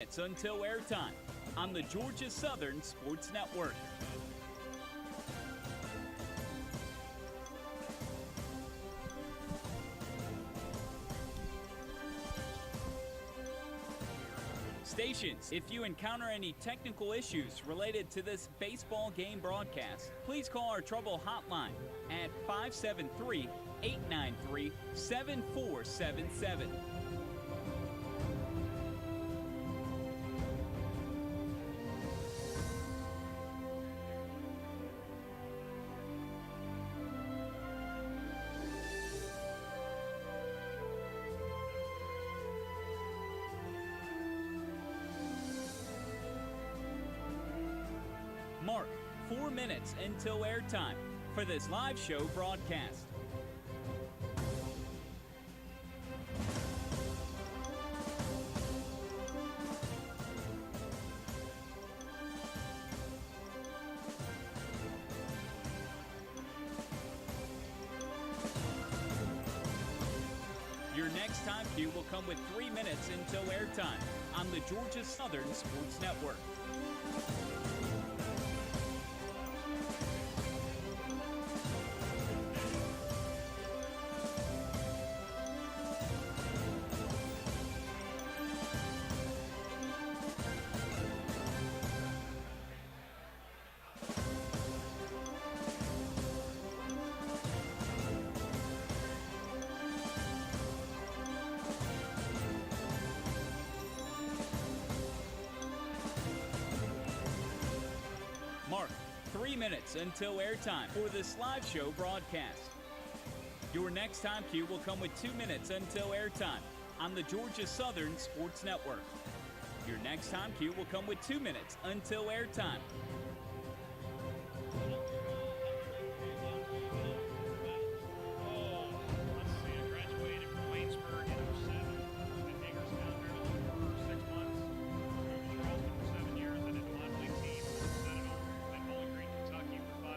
It's until airtime on the Georgia Southern Sports Network. Stations, if you encounter any technical issues related to this baseball game broadcast, please call our trouble hotline at 573-893-7477. Mark, 4 minutes until airtime for this live show broadcast. Your next time cue will come with 3 minutes until airtime on the Georgia Southern Sports Network. Mark, 3 minutes until airtime for this live show broadcast. Your next time cue will come with 2 minutes until airtime on the Georgia Southern Sports Network. Your next time cue will come with 2 minutes until airtime.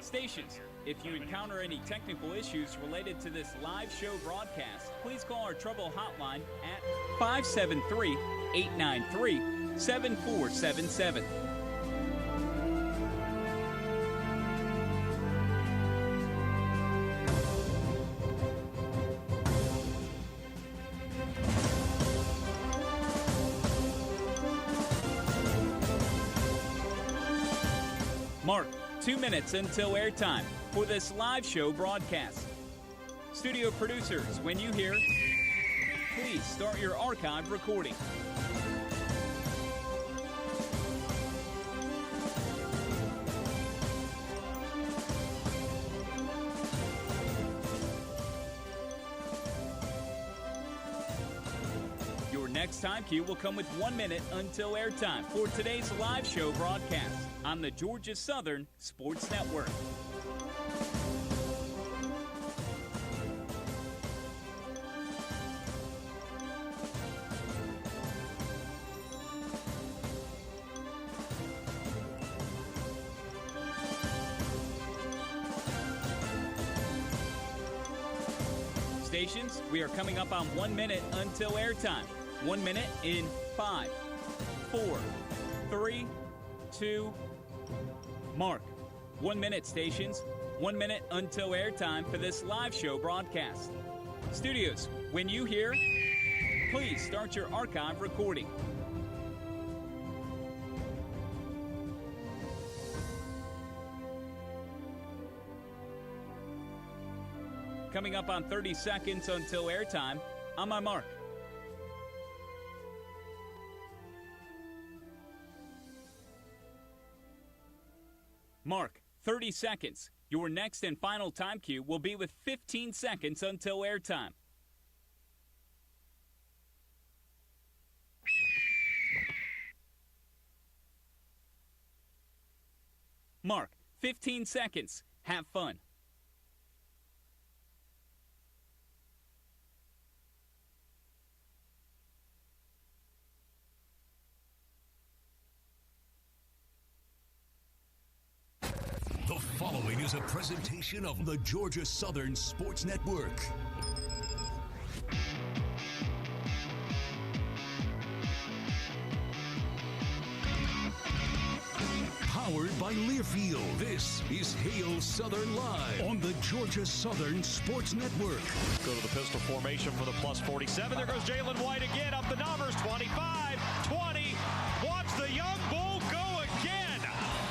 Stations, if you encounter any technical issues related to this live show broadcast, please call our trouble hotline at 573-893-7477. Mark, 2 minutes until airtime for this live show broadcast. Studio producers, when you hear, please start your archive recording. Your next time cue will come with 1 minute until airtime for today's live show broadcast on the Georgia Southern Sports Network. Stations, we are coming up on 1 minute until airtime. 1 minute in 5, 4, 3, 2, Mark. 1 minute, stations. 1 minute until airtime for this live show broadcast. Studios, when you hear, please start your archive recording. Coming up on 30 seconds until airtime, on my mark. Mark, 30 seconds. Your next and final time cue will be with 15 seconds until airtime. Mark, 15 seconds. Have fun. The following is a presentation of the Georgia Southern Sports Network. by Learfield. This is Hail Southern Live on the Georgia Southern Sports Network. Go to the pistol formation for the plus 47. There goes Jalen White again, up the numbers, 25, 20. Watch the young bull go again.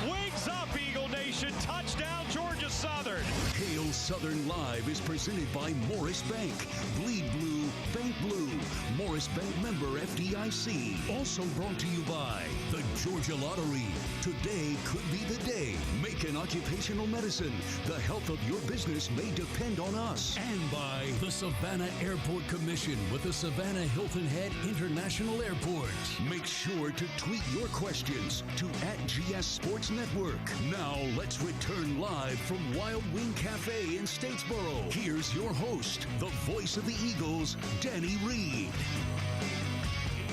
Wings up, Eagle Nation. Touchdown, Georgia Southern. Hail Southern Live is presented by Morris Bank. Bleed Blue, Bank Blue. Morris Bank member FDIC. Also brought to you by the Georgia Lottery. Today could be the day. Macon Occupational Medicine. The health of your business may depend on us. And by the Savannah Airport Commission with the Savannah Hilton Head International Airport. Make sure to tweet your questions to @GS Sports Network. Now let's return live from Wild Wing Cafe in Statesboro. Here's your host, the voice of the Eagles, Danny Reed.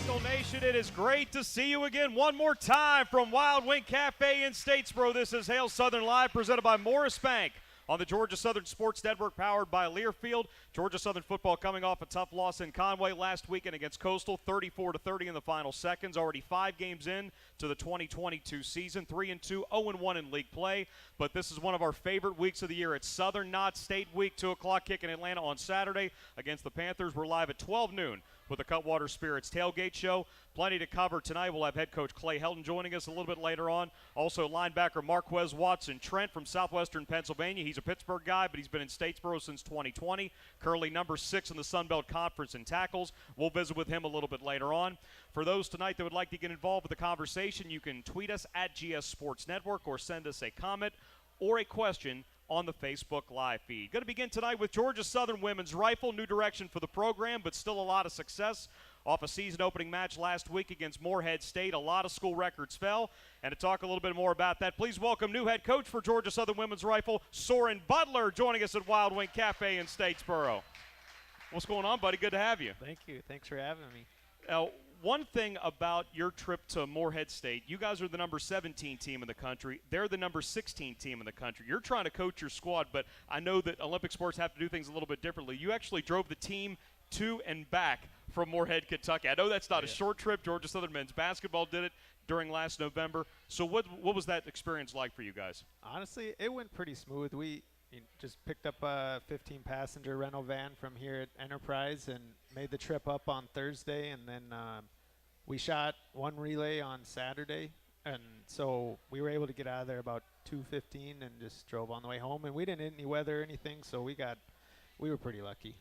Eagle Nation, it is great to see you again one more time from Wild Wing Cafe in Statesboro. This is Hail Southern Live, presented by Morris Bank on the Georgia Southern Sports Network, powered by Learfield. Georgia Southern football coming off a tough loss in Conway last weekend against Coastal, 34-30 in the final seconds. Already 5 games in to the 2022 season, 3-2, 0-1 in league play. But this is one of our favorite weeks of the year. It's Southern Knott State Week, 2 o'clock kick in Atlanta on Saturday against the Panthers. We're live at 12 noon with the Cutwater Spirits tailgate show. Plenty to cover tonight. We'll have head coach Clay Helton joining us a little bit later on. Also, linebacker Marques Watson-Trent from southwestern Pennsylvania. He's a Pittsburgh guy, but he's been in Statesboro since 2020. Currently number 6 in the Sun Belt Conference in tackles. We'll visit with him a little bit later on. For those tonight that would like to get involved with the conversation, you can tweet us at GS Sports Network or send us a comment or a question on the Facebook Live feed. Going to begin tonight with Georgia Southern Women's Rifle. New direction for the program, but still a lot of success off a season-opening match last week against Morehead State. A lot of school records fell. And to talk a little bit more about that, please welcome new head coach for Georgia Southern Women's Rifle, Soren Butler, joining us at Wild Wing Cafe in Statesboro. What's going on, buddy? Good to have you. Thank you. Thanks for having me. Now, one thing about your trip to Morehead State, you guys are the number 17 team in the country. They're the number 16 team in the country. You're trying to coach your squad, but I know that Olympic sports have to do things a little bit differently. You actually drove the team to and back from Morehead, Kentucky. I know that's not a short trip. Georgia Southern men's basketball did it during last November. So what was that experience like for you guys? Honestly, it went pretty smooth. We just picked up a 15-passenger rental van from here at Enterprise and made the trip up on Thursday, and then we shot one relay on Saturday, and so we were able to get out of there about 2:15 and just drove on the way home. And we didn't hit any weather or anything, so we were pretty lucky.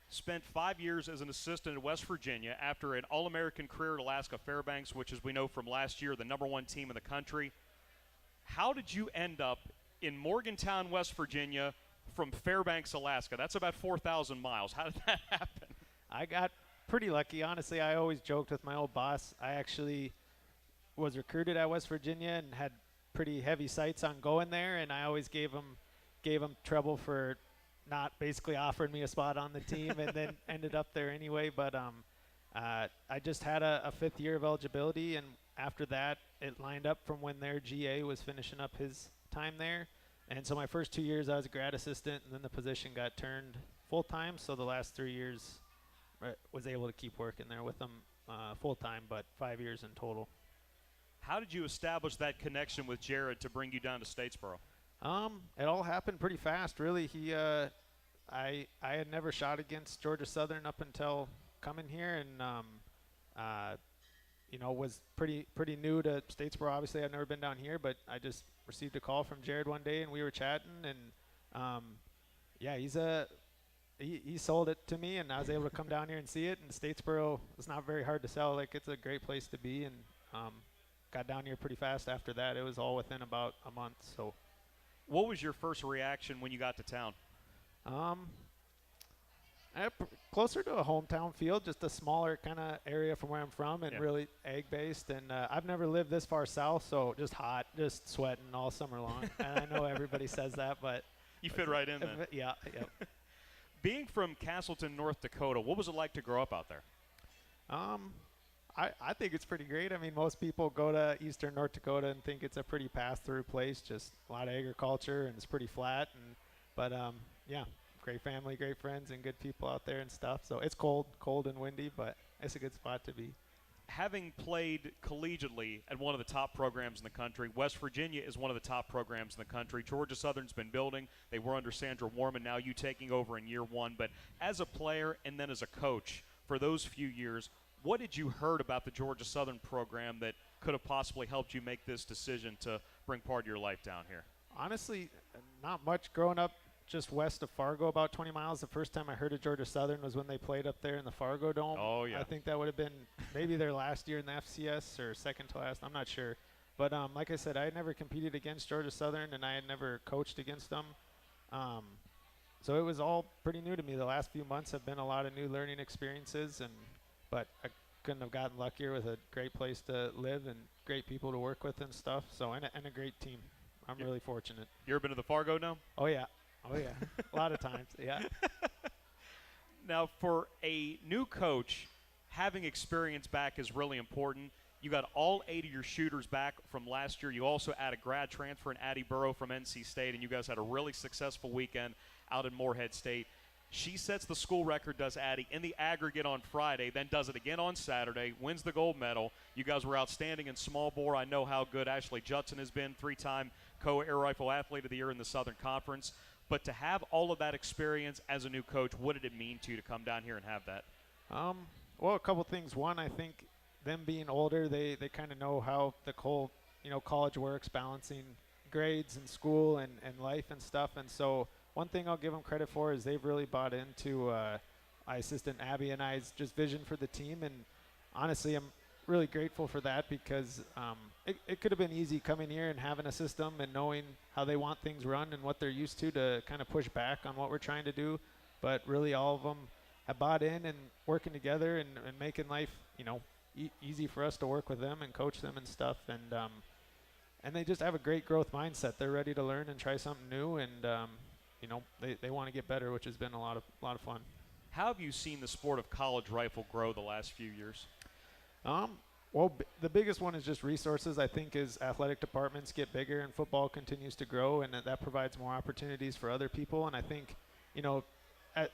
Spent 5 years as an assistant in West Virginia after an All-American career at Alaska Fairbanks, which, as we know from last year, the number 1 team in the country. How did you end up in Morgantown, West Virginia, from Fairbanks, Alaska? That's about 4,000 miles. How did that happen? I got pretty lucky. Honestly, I always joked with my old boss. I actually was recruited at West Virginia and had pretty heavy sights on going there, and I always gave him trouble for not basically offering me a spot on the team, and then ended up there anyway. But I just had a 5th year of eligibility, and after that, it lined up from when their GA was finishing up his time there. And so my first 2 years I was a grad assistant, and then the position got turned full-time. So the last 3 years was able to keep working there with them full-time, but 5 years in total. How did you establish that connection with Jared to bring you down to Statesboro? It all happened pretty fast, really. I had never shot against Georgia Southern up until coming here, and was pretty new to Statesboro. Obviously, I've never been down here, but I just received a call from Jared one day, and we were chatting, and he sold it to me, and I was able to come down here and see it. And Statesboro is not very hard to sell. Like, it's a great place to be, and got down here pretty fast after that. It was all within about a month. So, what was your first reaction when you got to town? Closer to a hometown feel, just a smaller kind of area from where I'm from, and really egg-based. And I've never lived this far south, so just hot, just sweating all summer long. And I know everybody says that, but you fit right in then. Yeah. Being from Castleton, North Dakota, what was it like to grow up out there? I think it's pretty great. I mean, most people go to eastern North Dakota and think it's a pretty pass-through place, just a lot of agriculture, and it's pretty flat. But great family, great friends, and good people out there and stuff. So it's cold and windy, but it's a good spot to be. having played collegiately at one of the top programs in the country, West Virginia is one of the top programs in the country. Georgia Southern's been building. They were under Sandra Warman, now you taking over in year one. But as a player and then as a coach for those few years, what did you heard about the Georgia Southern program that could have possibly helped you make this decision to bring part of your life down here? Honestly, not much. Growing up just west of Fargo, about 20 miles, the first time I heard of Georgia Southern was when they played up there in the Fargo Dome. Oh, yeah. I think that would have been maybe their last year in the FCS or second to last. I'm not sure. But like I said, I had never competed against Georgia Southern, and I had never coached against them. So it was all pretty new to me. The last few months have been a lot of new learning experiences, but I couldn't have gotten luckier with a great place to live and great people to work with and stuff. So and a great team. I'm really fortunate. You ever been to the Fargo Dome? Oh, yeah. Oh, yeah. A lot of times, yeah. Now, for a new coach, having experience back is really important. You got all 8 of your shooters back from last year. You also had a grad transfer in Addie Burrow from NC State, and you guys had a really successful weekend out in Morehead State. She sets the school record, does Addie, in the aggregate on Friday, then does it again on Saturday, wins the gold medal. You guys were outstanding in small bore. I know how good Ashley Judson has been, 3-time co-air rifle athlete of the year in the Southern Conference. But to have all of that experience as a new coach, what did it mean to you to come down here and have that? Well, a couple things. One, I think them being older, they kind of know how the whole, college works, balancing grades and school and life and stuff. And so one thing I'll give them credit for is they've really bought into my assistant Abby and I's just vision for the team. And honestly, I'm really grateful for that because it could have been easy coming here and having a system and knowing how they want things run and what they're used to kind of push back on what we're trying to do. But really all of them have bought in and working together and making life, easy for us to work with them and coach them and stuff. And they just have a great growth mindset. They're ready to learn and try something new, and they want to get better, which has been a lot of fun. How have you seen the sport of college rifle grow the last few years? Well, the biggest one is just resources. I think as athletic departments get bigger and football continues to grow, and that provides more opportunities for other people. And I think,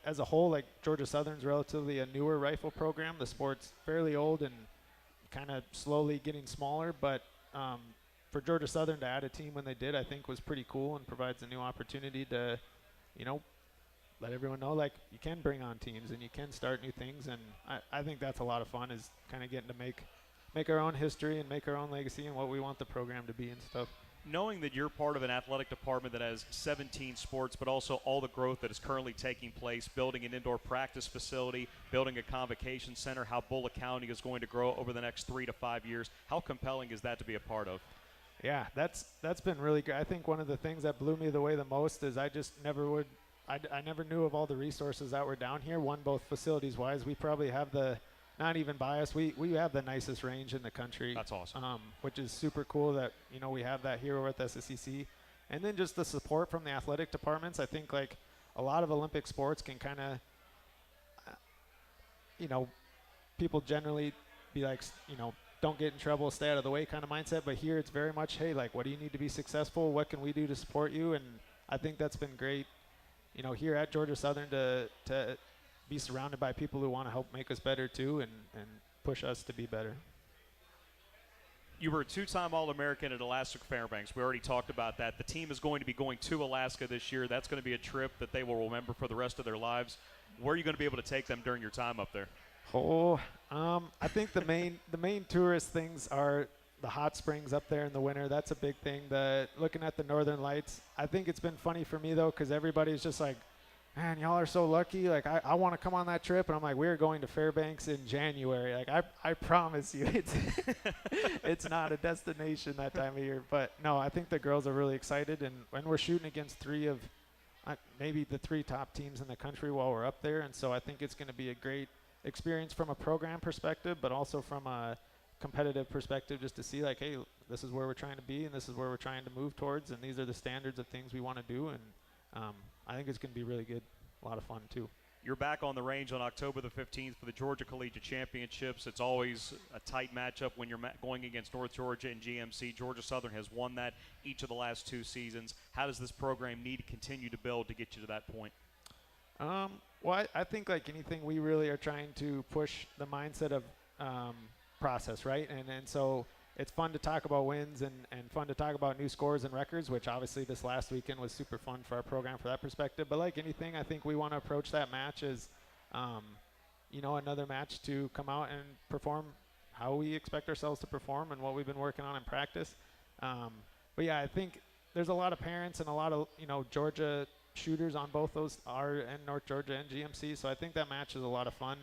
as a whole, like Georgia Southern's relatively a newer rifle program. The sport's fairly old and kind of slowly getting smaller. But for Georgia Southern to add a team when they did, I think was pretty cool and provides a new opportunity to, let everyone know, like, you can bring on teams and you can start new things. And I think that's a lot of fun, is kind of getting to make our own history and make our own legacy and what we want the program to be and stuff. Knowing that you're part of an athletic department that has 17 sports, but also all the growth that is currently taking place, building an indoor practice facility, building a convocation center, how Bullitt County is going to grow over the next 3 to 5 years, how compelling is that to be a part of? Yeah, that's been really good. I think one of the things that blew me away the most is I never knew of all the resources that were down here. One, both facilities-wise, we probably have not even biased, we have the nicest range in the country. That's awesome. Which is super cool that, we have that here over at the SSCC. And then just the support from the athletic departments. I think, like, a lot of Olympic sports can kind of, people generally be like, don't get in trouble, stay out of the way kind of mindset. But here it's very much, hey, like, what do you need to be successful? What can we do to support you? And I think that's been great, here at Georgia Southern to be surrounded by people who want to help make us better too and push us to be better. You were a 2-time All-American at Elastic Fairbanks. We already talked about that. The team is going to be going to Alaska this year. That's going to be a trip that they will remember for the rest of their lives. Where are you going to be able to take them during your time up there? I think the main tourist things are the hot springs up there in the winter. That's a big thing. Looking at the northern lights. I think it's been funny for me though, because everybody's just like, man, y'all are so lucky. Like, I want to come on that trip. And I'm like, we're going to Fairbanks in January. Like, I promise you, it's not a destination that time of year. But no, I think the girls are really excited. And when we're shooting against maybe the 3 top teams in the country while we're up there. And so I think it's going to be a great experience from a program perspective, but also from a competitive perspective, just to see, like, hey, this is where we're trying to be and this is where we're trying to move towards. And these are the standards of things we want to do. And I think it's going to be really good. A lot of fun, too. You're back on the range on October the 15th for the Georgia Collegiate Championships. It's always a tight matchup when you're going against North Georgia and GMC. Georgia Southern has won that each of the last 2 seasons. How does this program need to continue to build to get you to that point? Well, I think like anything, we really are trying to push the mindset of process, right? And so it's fun to talk about wins and fun to talk about new scores and records, which obviously this last weekend was super fun for our program for that perspective. But like anything, I think we want to approach that match as, another match to come out and perform how we expect ourselves to perform and what we've been working on in practice. But yeah, I think there's a lot of parents and a lot of, Georgia shooters on both those and North Georgia and GMC. So I think that match is a lot of fun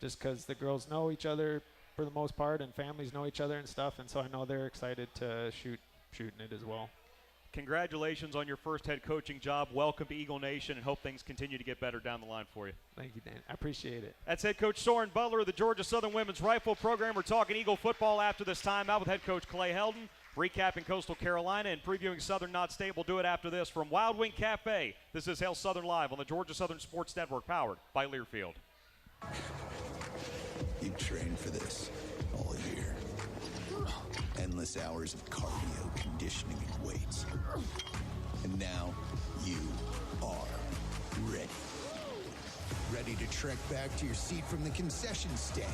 just because the girls know each other for the most part and families know each other and stuff. And so I know they're excited to shooting it as well. Congratulations on your first head coaching job. Welcome to Eagle Nation, and hope things continue to get better down the line for you. Thank you, Dan. I appreciate it. That's head coach Soren Butler of the Georgia Southern Women's Rifle Program. We're talking Eagle football after this timeout with head coach Clay Helton, recapping Coastal Carolina and previewing Southern Not State. We'll do it after this from Wild Wing Cafe. This is Hail Southern Live on the Georgia Southern Sports Network, powered by Learfield. You trained for this all year. Endless hours of cardio, conditioning, and weights. And now you are ready. Ready to trek back to your seat from the concession stand.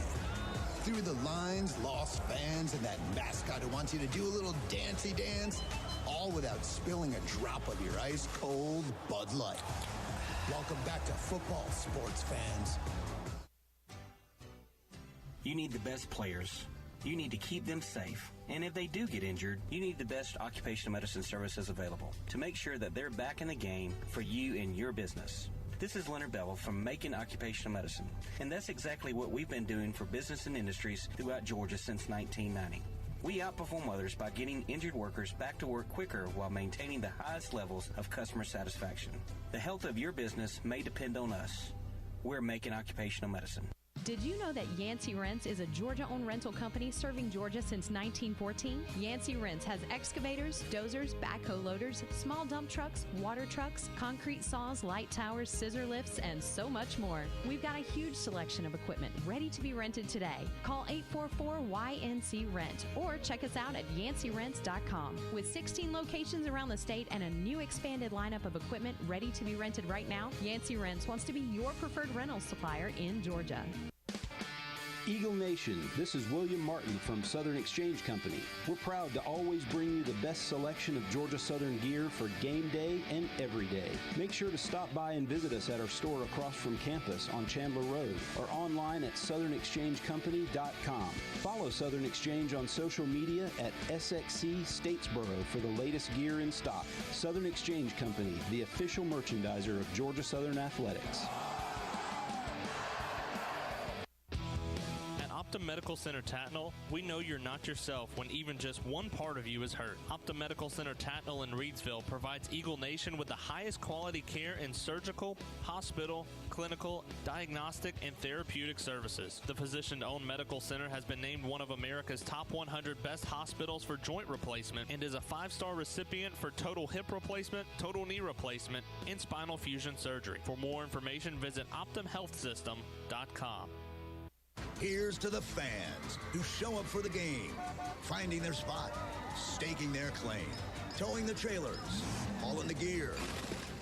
Through the lines, lost fans, and that mascot who wants you to do a little dancey dance. All without spilling a drop of your ice-cold Bud Light. Welcome back to football, sports fans. You need the best players. You need to keep them safe. And if they do get injured, you need the best occupational medicine services available to make sure that they're back in the game for you and your business. This is Leonard Bevel from Macon Occupational Medicine, and that's exactly what we've been doing for business and industries throughout Georgia since 1990. We outperform others by getting injured workers back to work quicker while maintaining the highest levels of customer satisfaction. The health of your business may depend on us. We're Macon Occupational Medicine. Did you know that Yancey Rents is a Georgia-owned rental company serving Georgia since 1914? Yancey Rents has excavators, dozers, backhoe loaders, small dump trucks, water trucks, concrete saws, light towers, scissor lifts, and so much more. We've got a huge selection of equipment ready to be rented today. Call 844-YNC-RENT or check us out at yanceyrents.com. With 16 locations around the state and a new expanded lineup of equipment ready to be rented right now, Yancey Rents wants to be your preferred rental supplier in Georgia. Eagle Nation, this is William Martin from Southern Exchange Company. We're proud to always bring you the best selection of Georgia Southern gear for game day and every day. Make sure to stop by and visit us at our store across from campus on Chandler Road or online at southernexchangecompany.com. Follow Southern Exchange on social media at SXC Statesboro for the latest gear in stock. Southern Exchange Company, the official merchandiser of Georgia Southern Athletics. Optum Medical Center Tatnall, we know you're not yourself when even just one part of you is hurt. Optum Medical Center Tatnall in Reedsville provides Eagle Nation with the highest quality care in surgical, hospital, clinical, diagnostic, and therapeutic services. The physician-owned medical center has been named one of America's top 100 best hospitals for joint replacement and is a 5-star recipient for total hip replacement, total knee replacement, and spinal fusion surgery. For more information, visit OptumHealthSystem.com. Here's to the fans who show up for the game, finding their spot, staking their claim, towing the trailers, hauling the gear.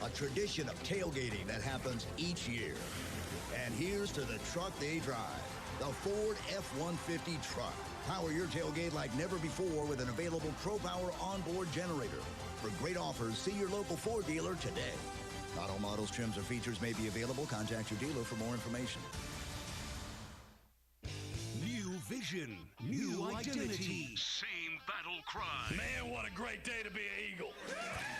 A tradition of tailgating that happens each year. And here's to the truck they drive, the Ford F-150 truck. Power your tailgate like never before with an available ProPower onboard generator. For great offers, see your local Ford dealer today. Not all models, trims, or features may be available. Contact your dealer for more information. Vision, new identity, same battle cry. Man, what a great day to be an Eagle.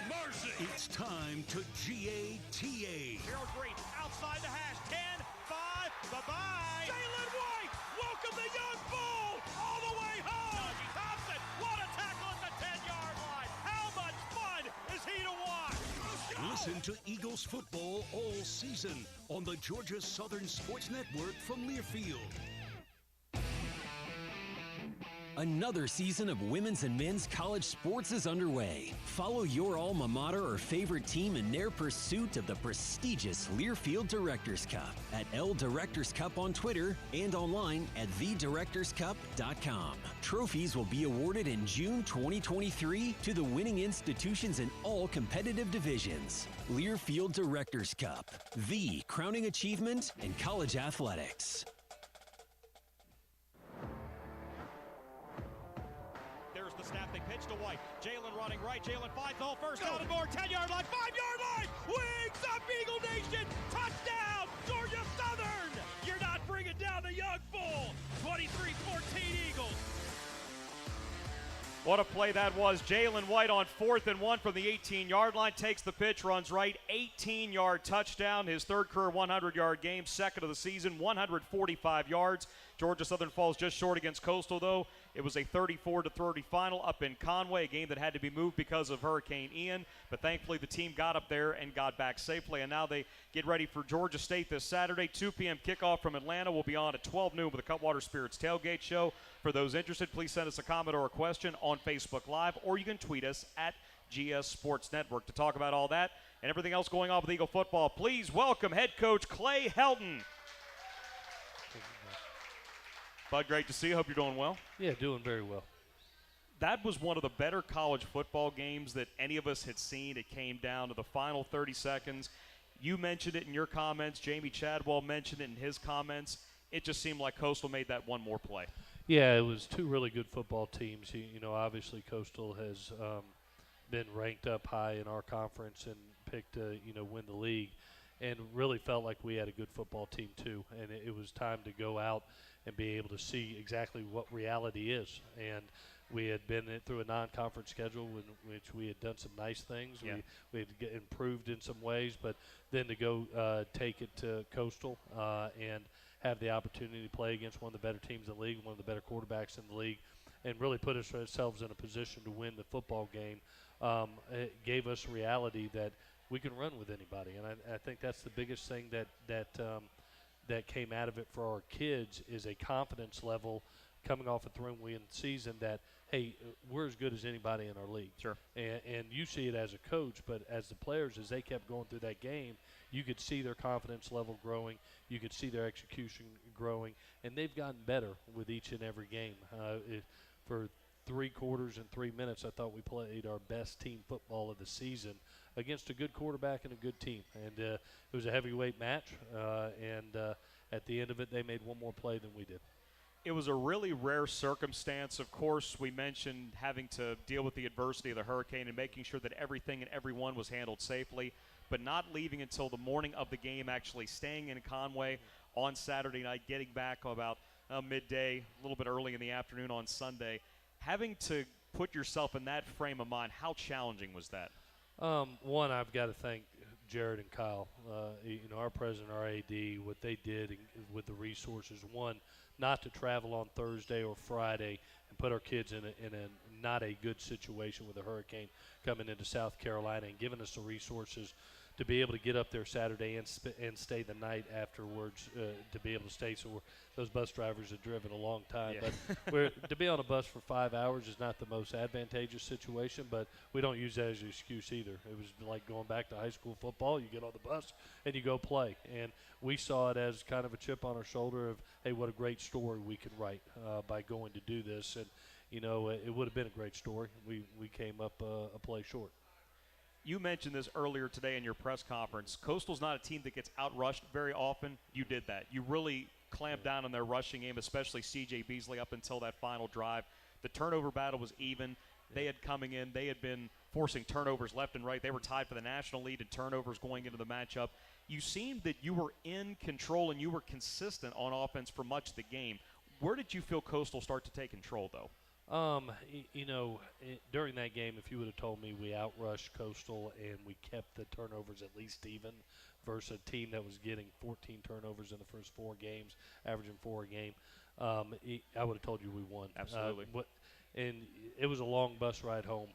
Mercy! It's time to GATA. Gerald Green outside the hash. 10, 5, bye-bye. Jalen White, welcome the young bull all the way home. Thompson, what a tackle at the 10-yard line. How much fun is he to watch? Listen to Eagles football all season on the Georgia Southern Sports Network from Learfield. Another season of women's and men's college sports is underway. Follow your alma mater or favorite team in their pursuit of the prestigious Learfield Directors Cup at L Directors Cup on Twitter and online at thedirectorscup.com. Trophies will be awarded in June 2023 to the winning institutions in all competitive divisions. Learfield Directors Cup, the crowning achievement in college athletics. snap. They pitch to White. Jalen running right. Jalen finds the hole first. Down and more. 10-yard line. 5-yard line. Wings up, Eagle Nation. Touchdown, Georgia Southern. You're not bringing down the young bull. 23-14 Eagles. What a play that was. Jalen White on 4th and 1 from the 18-yard line. Takes the pitch, runs right. 18-yard touchdown. His third career 100-yard game. Second of the season. 145 yards. Georgia Southern falls just short against Coastal, though. It was a 34-30 final up in Conway, a game that had to be moved because of Hurricane Ian. But thankfully, the team got up there and got back safely. And now they get ready for Georgia State this Saturday. 2 p.m. kickoff from Atlanta. Will be on at 12 noon with the Cutwater Spirits Tailgate Show. For those interested, please send us a comment or a question on Facebook Live, or you can tweet us at GS Sports Network to talk about all that and everything else going on with Eagle football. Please welcome head coach Clay Helton. Bud, great to see you. Hope you're doing well. Yeah, doing very well. That was one of the better college football games that any of us had seen. It came down to the final 30 seconds. You mentioned it in your comments. Jamie Chadwell mentioned it in his comments. It just seemed like Coastal made that one more play. Yeah, it was two really good football teams. You know, obviously Coastal has been ranked up high in our conference and picked to, win the league, and really felt like we had a good football team too. And it was time to go out and be able to see exactly what reality is. And we had been through a non-conference schedule in which we had done some nice things. Yeah. We had improved in some ways, but then to go take it to Coastal and have the opportunity to play against one of the better teams in the league, one of the better quarterbacks in the league, and really put ourselves in a position to win the football game, it gave us reality that we can run with anybody. And I think that's the biggest thing that came out of it for our kids is a confidence level coming off a 3-win season that, hey, we're as good as anybody in our league. Sure. And you see it as a coach, but as the players, as they kept going through that game, you could see their confidence level growing. You could see their execution growing. And they've gotten better with each and every game. For 3 quarters and 3 minutes, I thought we played our best team football of the season against a good quarterback and a good team. And it was a heavyweight match. At the end of it, they made one more play than we did. It was a really rare circumstance. Of course, we mentioned having to deal with the adversity of the hurricane and making sure that everything and everyone was handled safely, but not leaving until the morning of the game, actually staying in Conway on Saturday night, getting back about midday, a little bit early in the afternoon on Sunday. Having to put yourself in that frame of mind, how challenging was that? One, I've got to thank Jared and Kyle, our president, our AD, what they did with the resources. One, not to travel on Thursday or Friday and put our kids in a not a good situation with a hurricane coming into South Carolina, and giving us the resources to be able to get up there Saturday and stay the night afterwards, to be able to stay. So those bus drivers have driven a long time. Yeah. But to be on a bus for 5 hours is not the most advantageous situation, but we don't use that as an excuse either. It was like going back to high school football. You get on the bus and you go play. And we saw it as kind of a chip on our shoulder of, hey, what a great story we can write by going to do this. And, it would have been a great story. We came up a play short. You mentioned this earlier today in your press conference. Coastal's not a team that gets outrushed very often. You did that. You really clamped down on their rushing game, especially C.J. Beasley up until that final drive. The turnover battle was even. They had coming in. They had been forcing turnovers left and right. They were tied for the national lead in turnovers going into the matchup. You seemed that you were in control and you were consistent on offense for much of the game. Where did you feel Coastal start to take control, though? During that game, if you would have told me we outrushed Coastal and we kept the turnovers at least even versus a team that was getting 14 turnovers in the first 4 games, averaging 4 a game, I would have told you we won. Absolutely. And it was a long bus ride home,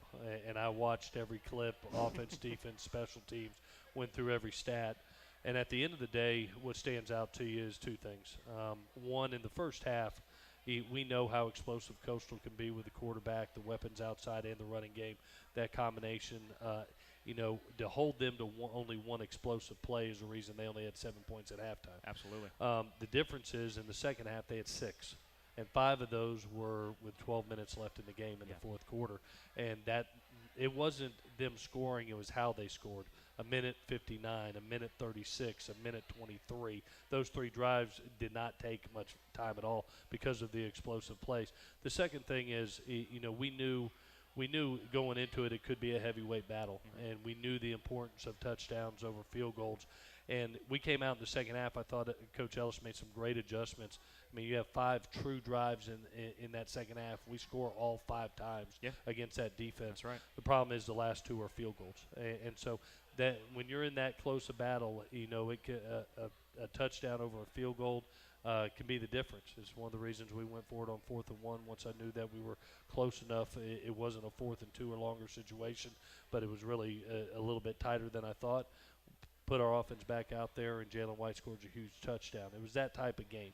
and I watched every clip, offense, defense, special teams, went through every stat. And at the end of the day, what stands out to you is 2 things. One, in the first half, we know how explosive Coastal can be with the quarterback, the weapons outside, and the running game. That combination, to hold them to only one explosive play is the reason they only had 7 points at halftime. Absolutely. The difference is in the second half they had 6, and 5 of those were with 12 minutes left in the game in the fourth quarter. And that it wasn't them scoring, it was how they scored. A minute 59, a minute 36, a minute 23. Those 3 drives did not take much time at all because of the explosive plays. The second thing is, we knew we knew going into it could be a heavyweight battle, and we knew the importance of touchdowns over field goals. And we came out in the second half. I thought Coach Ellis made some great adjustments. I mean, you have 5 true drives in that second half. We score all 5 times against that defense. That's right. The problem is the last 2 are field goals. And so that when you're in that close a battle, you know, a touchdown over a field goal can be the difference. It's one of the reasons we went for it on 4th and 1 once I knew that we were close enough. It wasn't a 4th and 2 or longer situation, but it was really a little bit tighter than I thought. Put our offense back out there, and Jalen White scored a huge touchdown. It was that type of game.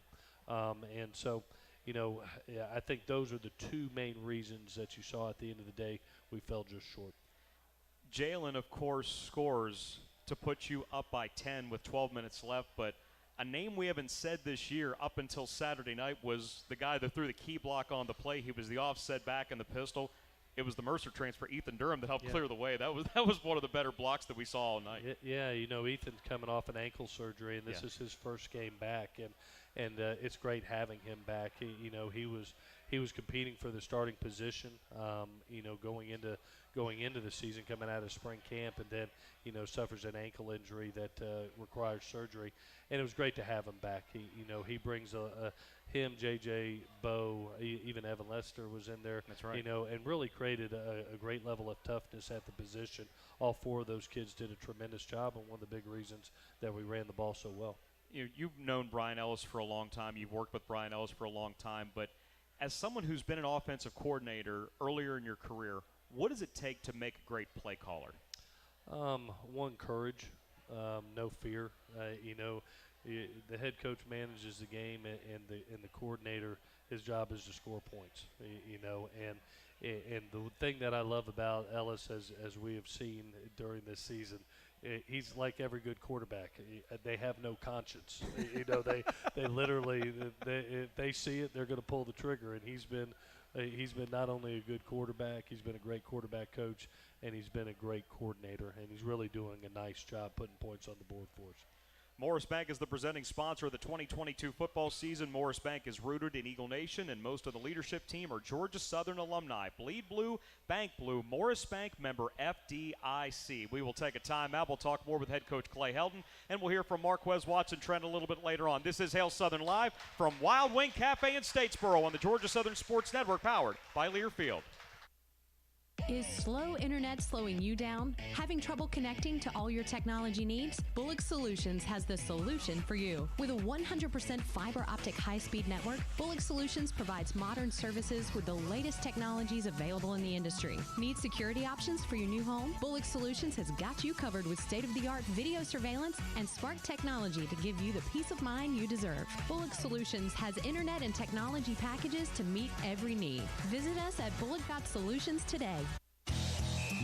And so, you know, I think those are the 2 main reasons that you saw at the end of the day we fell just short. Jalen, of course, scores to put you up by 10 with 12 minutes left, but a name we haven't said this year up until Saturday night was the guy that threw the key block on the play. He was the offset back in the pistol. It was the Mercer transfer, Ethan Durham, that helped clear the way. That was one of the better blocks that we saw all night. Yeah, you know, Ethan's coming off an ankle surgery, and this is his first game back, and it's great having him back. He was competing for the starting position, you know, going into the season, coming out of spring camp, and then, you know, suffers an ankle injury that requires surgery. And it was great to have him back. He brings him, JJ, Bo, even Evan Lester was in there. That's right. You know, and really created a great level of toughness at the position. All 4 of those kids did a tremendous job, and one of the big reasons that we ran the ball so well. You've known Brian Ellis for a long time. You've worked with Brian Ellis for a long time. But as someone who's been an offensive coordinator earlier in your career, what does it take to make a great play caller? One, courage, no fear. The head coach manages the game, and the coordinator, his job is to score points. And the thing that I love about Ellis, as we have seen during this season, he's like every good quarterback. They have no conscience. They literally, if they see it, they're going to pull the trigger. And he's been not only a good quarterback, he's been a great quarterback coach, and he's been a great coordinator. And he's really doing a nice job putting points on the board for us. Morris Bank is the presenting sponsor of the 2022 football season. Morris Bank is rooted in Eagle Nation, and most of the leadership team are Georgia Southern alumni. Bleed Blue, Bank Blue, Morris Bank, member FDIC. We will take a timeout. We'll talk more with head coach Clay Helton, and we'll hear from Marques Watson-Trent a little bit later on. This is Hail Southern Live from Wild Wing Cafe in Statesboro on the Georgia Southern Sports Network, powered by Learfield. Is slow internet slowing you down? Having trouble connecting to all your technology needs? Bullock Solutions has the solution for you. With a 100% fiber optic high-speed network, Bullock Solutions provides modern services with the latest technologies available in the industry. Need security options for your new home? Bullock Solutions has got you covered with state-of-the-art video surveillance and smart technology to give you the peace of mind you deserve. Bullock Solutions has internet and technology packages to meet every need. Visit us at Bullock Got Solutions today.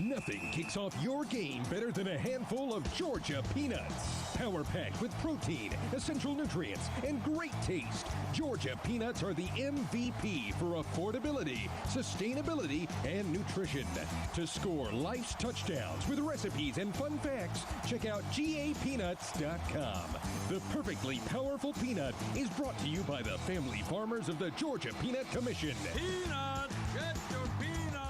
Nothing kicks off your game better than a handful of Georgia peanuts. Power packed with protein, essential nutrients, and great taste. Georgia peanuts are the MVP for affordability, sustainability, and nutrition. To score life's touchdowns with recipes and fun facts, check out GAPeanuts.com. The perfectly powerful peanut is brought to you by the family farmers of the Georgia Peanut Commission. Peanuts! Get your peanuts!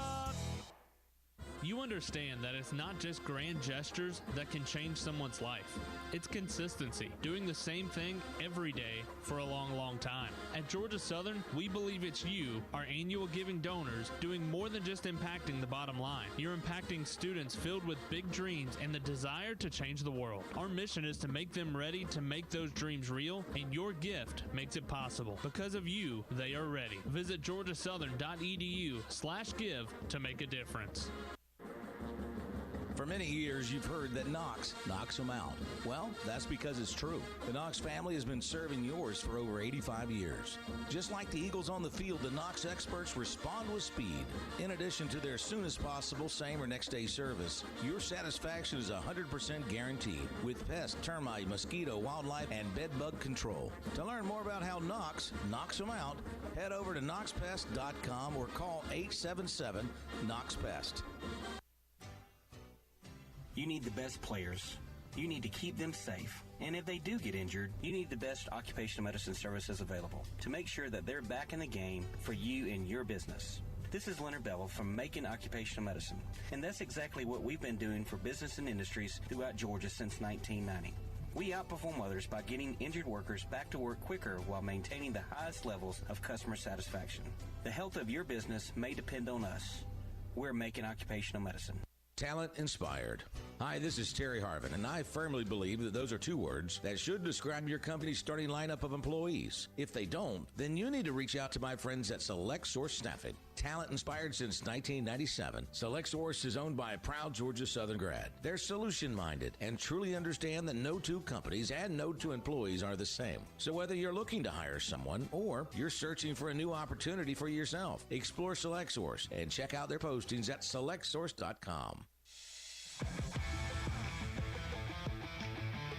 You understand that it's not just grand gestures that can change someone's life. It's consistency, doing the same thing every day for a long, long time. At Georgia Southern, we believe it's you, our annual giving donors, doing more than just impacting the bottom line. You're impacting students filled with big dreams and the desire to change the world. Our mission is to make them ready to make those dreams real, and your gift makes it possible. Because of you, they are ready. Visit georgiasouthern.edu/give to make a difference. For many years, you've heard that Knox knocks them out. Well, that's because it's true. The Knox family has been serving yours for over 85 years. Just like the Eagles on the field, the Knox experts respond with speed. In addition to their soonest possible same or next day service, your satisfaction is 100% guaranteed with pest, termite, mosquito, wildlife, and bed bug control. To learn more about how Knox knocks them out, head over to knoxpest.com or call 877-KNOX-PEST. You need the best players. You need to keep them safe. And if they do get injured, you need the best occupational medicine services available to make sure that they're back in the game for you and your business. This is Leonard Bevel from Macon Occupational Medicine, and that's exactly what we've been doing for business and industries throughout Georgia since 1990. We outperform others by getting injured workers back to work quicker while maintaining the highest levels of customer satisfaction. The health of your business may depend on us. We're Macon Occupational Medicine. Talent inspired. Hi, this is Terry Harvin, and I firmly believe that those are two words that should describe your company's starting lineup of employees. If they don't, then you need to reach out to my friends at Select Source Staffing. Talent inspired since 1997, Select Source is owned by a proud Georgia Southern grad. They're solution-minded and truly understand that no two companies and no two employees are the same. So whether you're looking to hire someone or you're searching for a new opportunity for yourself, explore Select Source and check out their postings at selectsource.com.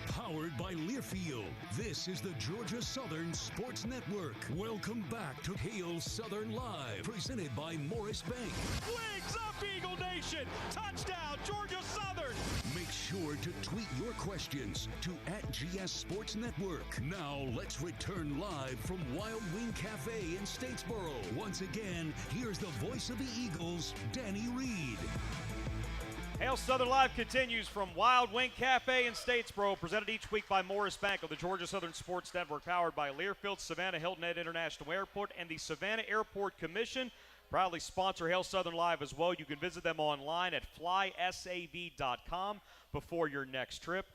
Powered by Learfield, this is the Georgia Southern Sports Network. Welcome back to Hail Southern Live, presented by Morris Bank. Legs up, Eagle Nation! Touchdown, Georgia Southern! Make sure to tweet your questions to @GS Sports Network. Now let's return live from Wild Wing Cafe in Statesboro. Once again, here's the voice of the Eagles, Danny Reed. Hail Southern Live continues from Wild Wing Cafe in Statesboro, presented each week by Morris Bank of the Georgia Southern Sports Network, powered by Learfield, Savannah Hilton Head International Airport, and the Savannah Airport Commission. Proudly sponsor Hail Southern Live as well. You can visit them online at flysav.com before your next trip.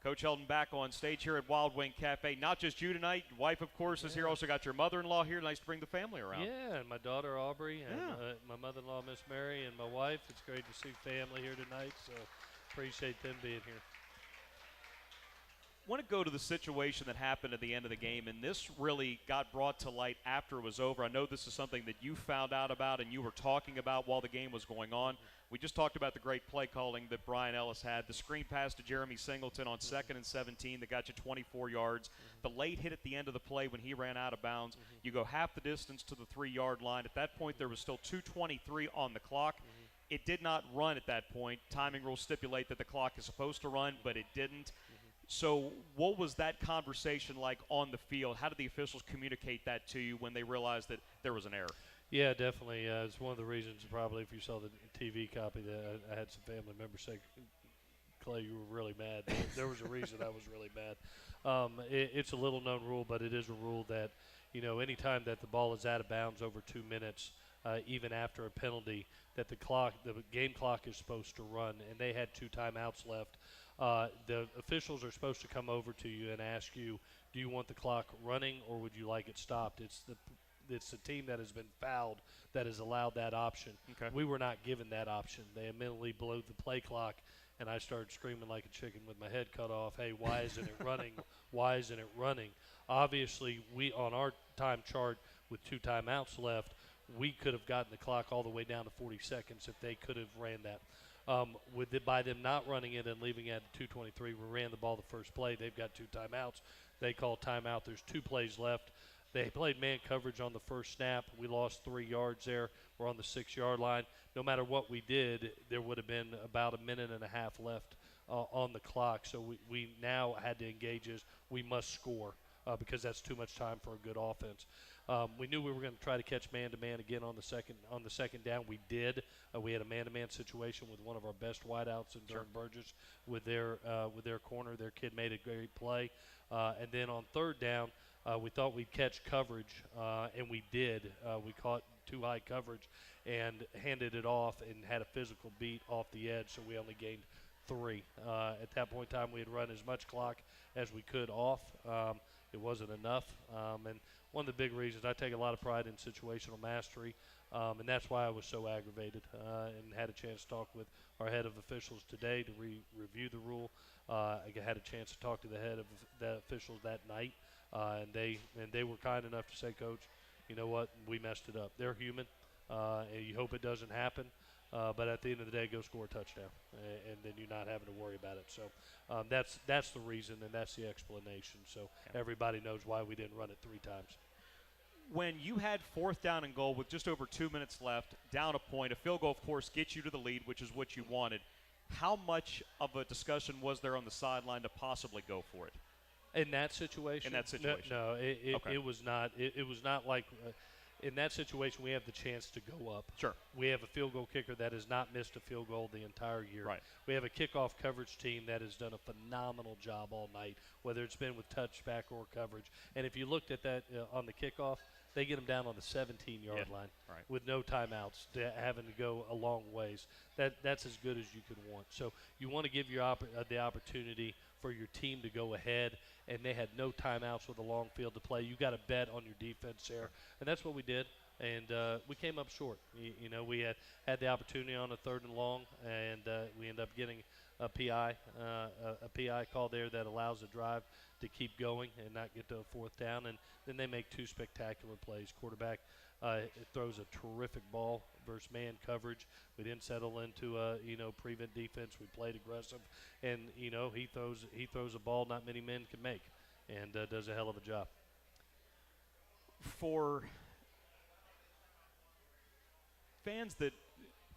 Coach Helton back on stage here at Wild Wing Cafe. Not just you tonight. Your wife, of course, is here. Also got your mother-in-law here. Nice to bring the family around. Yeah, and my daughter Aubrey, and my mother-in-law Miss Mary, and my wife. It's great to see family here tonight, so appreciate them being here. I want to go to the situation that happened at the end of the game, and this really got brought to light after it was over. I know this is something that you found out about and you were talking about while the game was going on. We just talked about the great play calling that Brian Ellis had. The screen pass to Jeremy Singleton on 2nd and 17 that got you 24 yards. The late hit at the end of the play when he ran out of bounds. You go half the distance to the 3-yard line. At that point, there was still 2:23 on the clock. It did not run at that point. Timing rules stipulate that the clock is supposed to run, but it didn't. So what was that conversation like on the field? How did the officials communicate that to you when they realized that there was an error? Yeah, definitely. It's one of the reasons probably if you saw the TV copy that I had some family members say, Clay, you were really mad. There was a reason I was really mad. It's a little-known rule, but it is a rule that, anytime that the ball is out of bounds over 2 minutes, even after a penalty, that the game clock is supposed to run, and they had 2 timeouts left. The officials are supposed to come over to you and ask you, do you want the clock running or would you like it stopped? It's the team that has been fouled that has allowed that option. Okay. We were not given that option. They immediately blew the play clock, and I started screaming like a chicken with my head cut off, hey, why isn't it running? Why isn't it running? Obviously, we on our time chart with 2 timeouts left, we could have gotten the clock all the way down to 40 seconds if they could have ran that. By them not running it and leaving it at 2:23, we ran the ball the first play. They've got 2 timeouts. They call timeout. There's 2 plays left. They played man coverage on the first snap. We lost 3 yards there. We're on the 6-yard line. No matter what we did, there would have been about a minute and a half left on the clock. So we now had to engage as we must score because that's too much time for a good offense. We knew we were going to try to catch man-to-man again on the second down. We did. We had a man-to-man situation with one of our best wideouts in Durham Burgess with their corner. Their kid made a great play. And then on 3rd down, we thought we'd catch coverage, and we did. We caught too high coverage and handed it off and had a physical beat off the edge, so we only gained 3. At that point in time, we had run as much clock as we could off. It wasn't enough. And one of the big reasons, I take a lot of pride in situational mastery, and that's why I was so aggravated and had a chance to talk with our head of officials today to review the rule. I had a chance to talk to the head of the officials that night, and they were kind enough to say, Coach, you know what, we messed it up. They're human, and you hope it doesn't happen. But at the end of the day, go score a touchdown, and then you're not having to worry about it. So that's the reason, and that's the explanation. So everybody knows why we didn't run it 3 times. When you had 4th down and goal with just over 2 minutes left, down a point, a field goal, of course, gets you to the lead, which is what you wanted. How much of a discussion was there on the sideline to possibly go for it? In that situation? In that situation. No, it was not. It was not like in that situation, we have the chance to go up. Sure. We have a field goal kicker that has not missed a field goal the entire year. Right. We have a kickoff coverage team that has done a phenomenal job all night, whether it's been with touchback or coverage. And if you looked at that on the kickoff, they get them down on the 17-yard line with no timeouts, having to go a long ways. That's as good as you can want. So you want to give your the opportunity for your team to go ahead, and they had no timeouts with a long field to play. You got to bet on your defense there, and that's what we did. And we came up short. You know, we had the opportunity on a 3rd and long, and we ended up getting a PI call there that allows the drive to keep going and not get to a 4th down. And then they make 2 spectacular plays. Quarterback throws a terrific ball versus man coverage. We didn't settle into prevent defense. We played aggressive, and he throws a ball not many men can make, and does a hell of a job. For fans that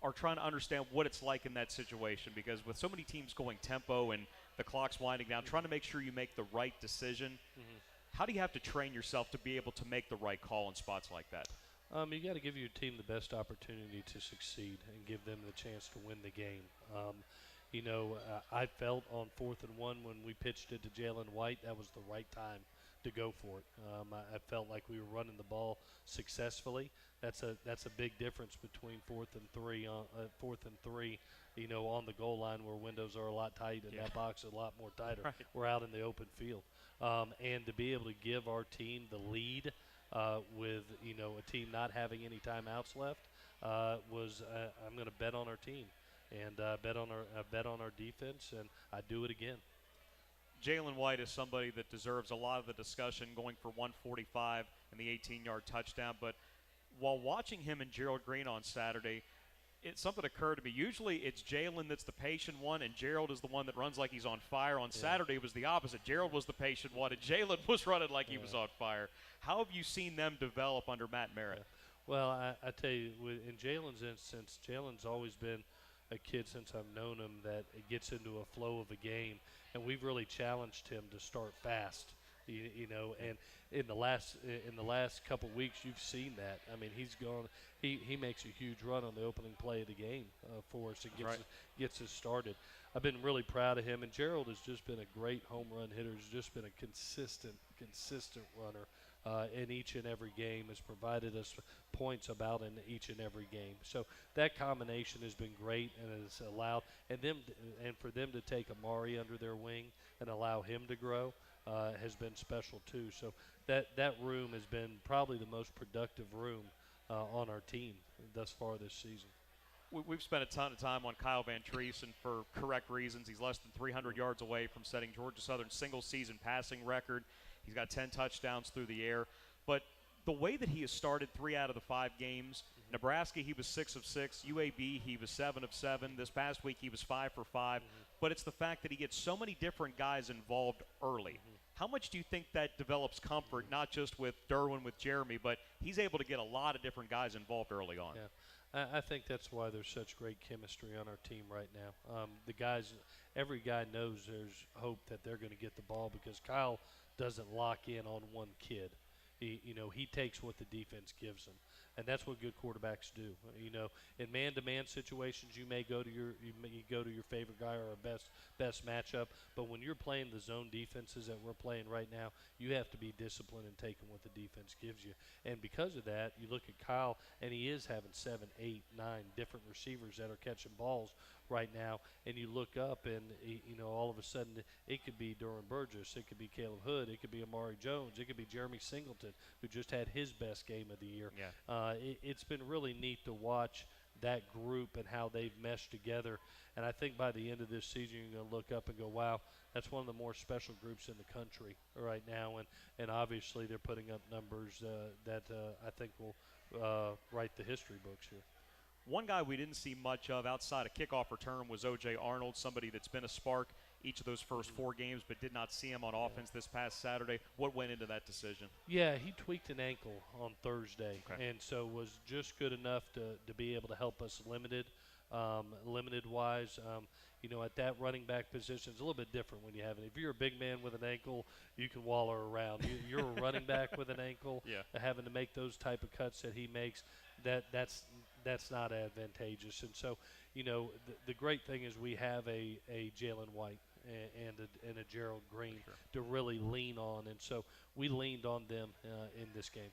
are trying to understand what it's like in that situation, because with so many teams going tempo and the clock's winding down, trying to make sure you make the right decision, how do you have to train yourself to be able to make the right call in spots like that? You got to give your team the best opportunity to succeed and give them the chance to win the game. I felt on 4th and 1 when we pitched it to Jalen White, that was the right time to go for it. I felt like we were running the ball successfully. That's a big difference between 4th and 3. 4th and 3, on the goal line where windows are a lot tight and that box is a lot more tighter. Right. We're out in the open field, and to be able to give our team the lead with a team not having any timeouts left was I'm going to bet on our team and bet on our defense, and I do it again. Jalen White is somebody that deserves a lot of the discussion, going for 145 and the 18-yard touchdown. But while watching him and Gerald Green on Saturday, something occurred to me. Usually it's Jalen that's the patient one, and Gerald is the one that runs like he's on fire. On Saturday it was the opposite. Gerald was the patient one, and Jalen was running like he was on fire. How have you seen them develop under Matt Merritt? Well, I tell you, in Jalen's instance, Jalen's always been a kid since I've known him that it gets into a flow of a game, and we've really challenged him to start fast. And in the last couple weeks, you've seen that. I mean, he makes a huge run on the opening play of the game for us and gets us started. I've been really proud of him, and Gerald has just been a great home run hitter. He's just been a consistent runner in each and every game, has provided us points about in each and every game. So that combination has been great, and has allowed and for them to take Amari under their wing and allow him to grow has been special too. So that room has been probably the most productive room on our team thus far this season. We've spent a ton of time on Kyle Van Treese, and for correct reasons. He's less than 300 yards away from setting Georgia Southern's single-season passing record. He's got 10 touchdowns through the air. But the way that he has started 3 out of the 5 games, Nebraska, he was 6 of 6. UAB, he was 7 of 7. This past week, he was 5 for 5. But it's the fact that he gets so many different guys involved early. How much do you think that develops comfort, not just with Derwin, with Jeremy, but he's able to get a lot of different guys involved early on? Yeah, I think that's why there's such great chemistry on our team right now. Every guy knows there's hope that they're going to get the ball because Kyle doesn't lock in on one kid. He takes what the defense gives him, and that's what good quarterbacks do. In man-to-man situations, you may go to your favorite guy or a best matchup, but when you're playing the zone defenses that we're playing right now, you have to be disciplined and taking what the defense gives you. And because of that, you look at Kyle, and he is having 7, 8, 9 different receivers that are catching balls right now, and you look up and all of a sudden it could be Durham Burgess, it could be Caleb Hood, it could be Amari Jones, it could be Jeremy Singleton, who just had his best game of the year. It's been really neat to watch that group and how they've meshed together, and I think by the end of this season you're going to look up and go, wow, that's one of the more special groups in the country right now, and obviously they're putting up numbers that I think will write the history books here. One guy we didn't see much of outside a kickoff return was O.J. Arnold, somebody that's been a spark each of those first 4 games, but did not see him on offense this past Saturday. What went into that decision? Yeah, he tweaked an ankle on Thursday, and so was just good enough to be able to help us limited. limited-wise. At that running back position, it's a little bit different when you have it. If you're a big man with an ankle, you can waller around. You're a running back with an ankle, having to make those type of cuts that he makes, that's not advantageous. And so, the great thing is we have a Jalen White and a Gerald Green to really lean on. And so we leaned on them in this game.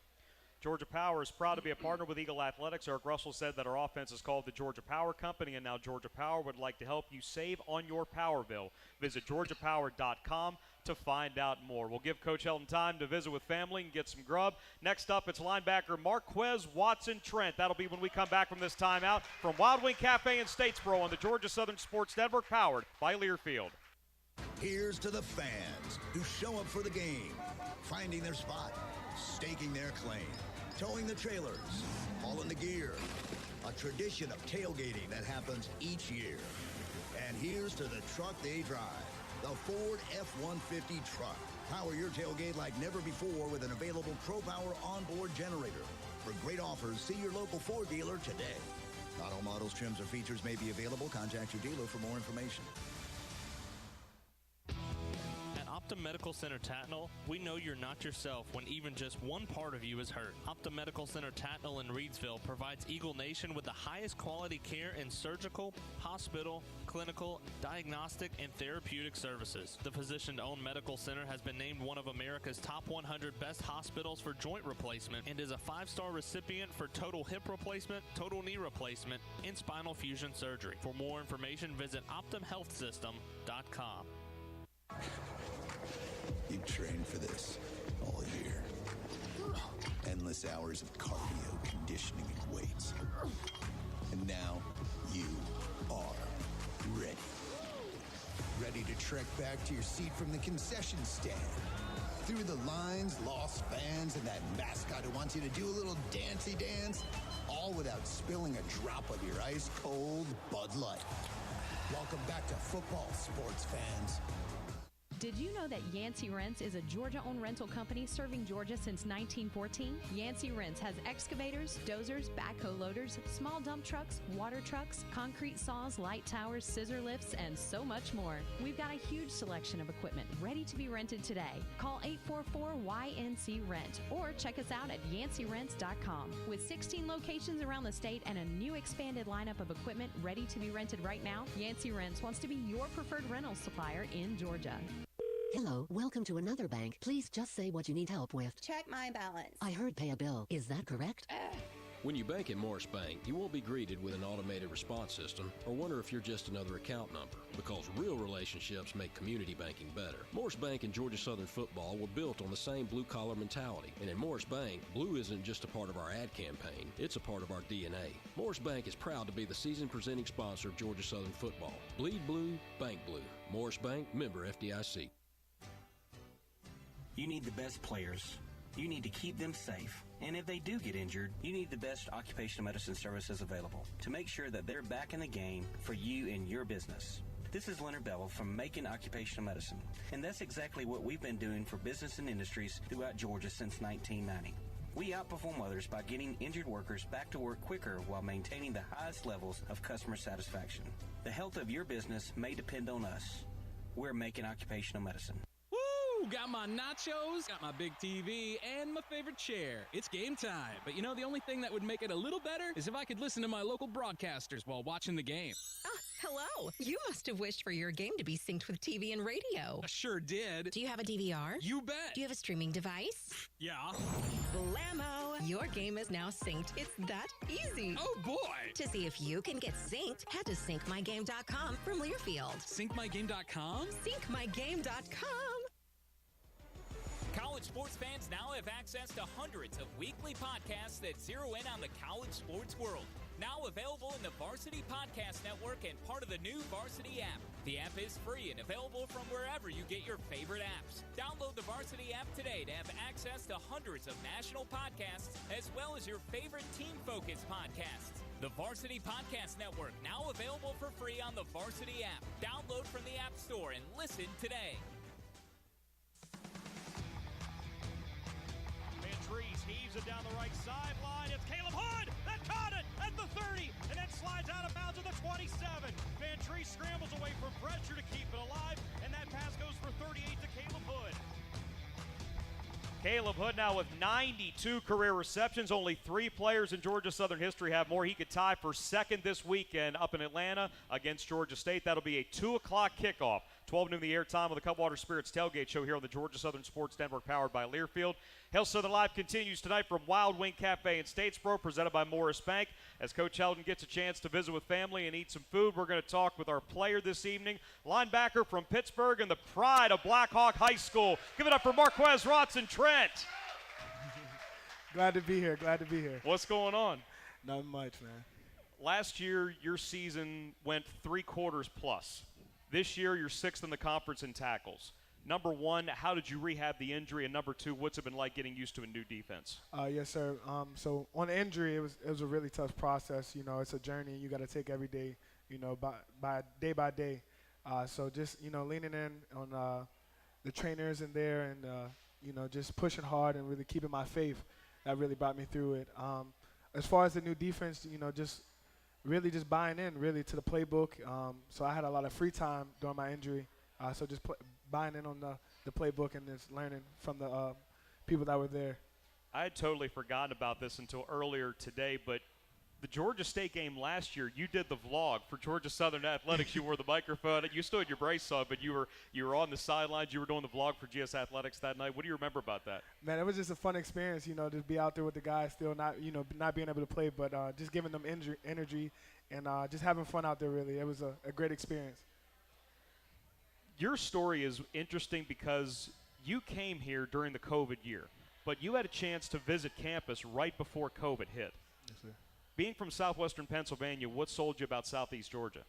Georgia Power is proud to be a partner with Eagle Athletics. Eric Russell said that our offense is called the Georgia Power Company, and now Georgia Power would like to help you save on your power bill. Visit georgiapower.com to find out more. We'll give Coach Helton time to visit with family and get some grub. Next up, it's linebacker Marques Watson-Trent. That'll be when we come back from this timeout from Wild Wing Cafe in Statesboro on the Georgia Southern Sports Network, powered by Learfield. Here's to the fans who show up for the game, finding their spot, staking their claim, towing the trailers, hauling the gear. A tradition of tailgating that happens each year. And here's to the truck they drive, the Ford F-150 truck. Power your tailgate like never before with an available ProPower onboard generator. For great offers, see your local Ford dealer today. Not all models, trims, or features may be available. Contact your dealer for more information. Optum Medical Center Tatnall, we know you're not yourself when even just one part of you is hurt. Optum Medical Center Tatnall in Reedsville provides Eagle Nation with the highest quality care in surgical, hospital, clinical, diagnostic, and therapeutic services. The physician-owned medical center has been named one of America's top 100 best hospitals for joint replacement and is a 5-star recipient for total hip replacement, total knee replacement, and spinal fusion surgery. For more information, visit OptumHealthSystem.com. You trained for this all year. Endless hours of cardio, conditioning, and weights. And now you are ready. Ready to trek back to your seat from the concession stand. Through the lines, lost fans, and that mascot who wants you to do a little dancey dance. All without spilling a drop of your ice-cold Bud Light. Welcome back to football, sports fans. Did you know that Yancey Rents is a Georgia-owned rental company serving Georgia since 1914? Yancey Rents has excavators, dozers, backhoe loaders, small dump trucks, water trucks, concrete saws, light towers, scissor lifts, and so much more. We've got a huge selection of equipment ready to be rented today. Call 844-YNC-RENT or check us out at yanceyrents.com. With 16 locations around the state and a new expanded lineup of equipment ready to be rented right now, Yancey Rents wants to be your preferred rental supplier in Georgia. Hello, welcome to another bank. Please just say what you need help with. Check my balance. I heard pay a bill. Is that correct? When you bank at Morris Bank, you won't be greeted with an automated response system or wonder if you're just another account number, because real relationships make community banking better. Morris Bank and Georgia Southern football were built on the same blue-collar mentality. And in Morris Bank, blue isn't just a part of our ad campaign, it's a part of our DNA. Morris Bank is proud to be the season presenting sponsor of Georgia Southern football. Bleed blue, bank blue. Morris Bank, member FDIC. You need the best players. You need to keep them safe. And if they do get injured, you need the best occupational medicine services available to make sure that they're back in the game for you and your business. This is Leonard Bevel from Macon Occupational Medicine, and that's exactly what we've been doing for business and industries throughout Georgia since 1990. We outperform others by getting injured workers back to work quicker while maintaining the highest levels of customer satisfaction. The health of your business may depend on us. We're Macon Occupational Medicine. Got my nachos, got my big TV, and my favorite chair. It's game time. But you know, the only thing that would make it a little better is if I could listen to my local broadcasters while watching the game. Hello. You must have wished for your game to be synced with TV and radio. I sure did. Do you have a DVR? You bet. Do you have a streaming device? Yeah. Blammo! Your game is now synced. It's that easy. Oh, boy. To see if you can get synced, head to syncmygame.com from Learfield. Syncmygame.com? Syncmygame.com. College sports fans now have access to hundreds of weekly podcasts that zero in on the college sports world. Now available in the Varsity Podcast Network and part of the new Varsity app. The app is free and available from wherever you get your favorite apps. Download the Varsity app today to have access to hundreds of national podcasts as well as your favorite team-focused podcasts. The Varsity Podcast Network, now available for free on the Varsity app. Download from the App Store and listen today. Trees heaves it down the right sideline. It's Caleb Hood that caught it at the 30 and then slides out of bounds at the 20 Caleb Hood now with 92 career receptions. Only 3 players in Georgia Southern history have more. He could tie for second this weekend up in Atlanta against Georgia State. That'll be a 2 o'clock kickoff. 12 noon the air time on the Cutwater Spirits tailgate show here on the Georgia Southern Sports Network powered by Learfield. Hail Southern Live continues tonight from Wild Wing Cafe in Statesboro, presented by Morris Bank. As Coach Helton gets a chance to visit with family and eat some food, we're going to talk with our player this evening, linebacker from Pittsburgh and the pride of Blackhawk High School. Give it up for Marques Watson-Trent. Glad to be here. Glad to be here. What's going on? Not much, man. Last year, your season went 3 quarters plus. This year, you're 6th in the conference in tackles. Number 1, how did you rehab the injury? And number 2, what's it been like getting used to a new defense? Yes, sir. So on the injury, it was a really tough process. You know, it's a journey you got to take every day, you know, by day. So just, you know, leaning in on the trainers in there and, you know, just pushing hard and really keeping my faith. That really brought me through it. As far as the new defense, you know, just buying in really to the playbook. So I had a lot of free time during my injury. So just buying in on the playbook and just learning from the people that were there. I had totally forgotten about this until earlier today, but the Georgia State game last year, you did the vlog for Georgia Southern Athletics. You wore the microphone. You still had your brace on, but you were on the sidelines. You were doing the vlog for GS Athletics that night. What do you remember about that? Man, it was just a fun experience, you know, to be out there with the guys still not being able to play, but just giving them energy and just having fun out there, really. It was a great experience. Your story is interesting because you came here during the COVID year, but you had a chance to visit campus right before COVID hit. Yes, sir. Being from southwestern Pennsylvania, what sold you about southeast Georgia?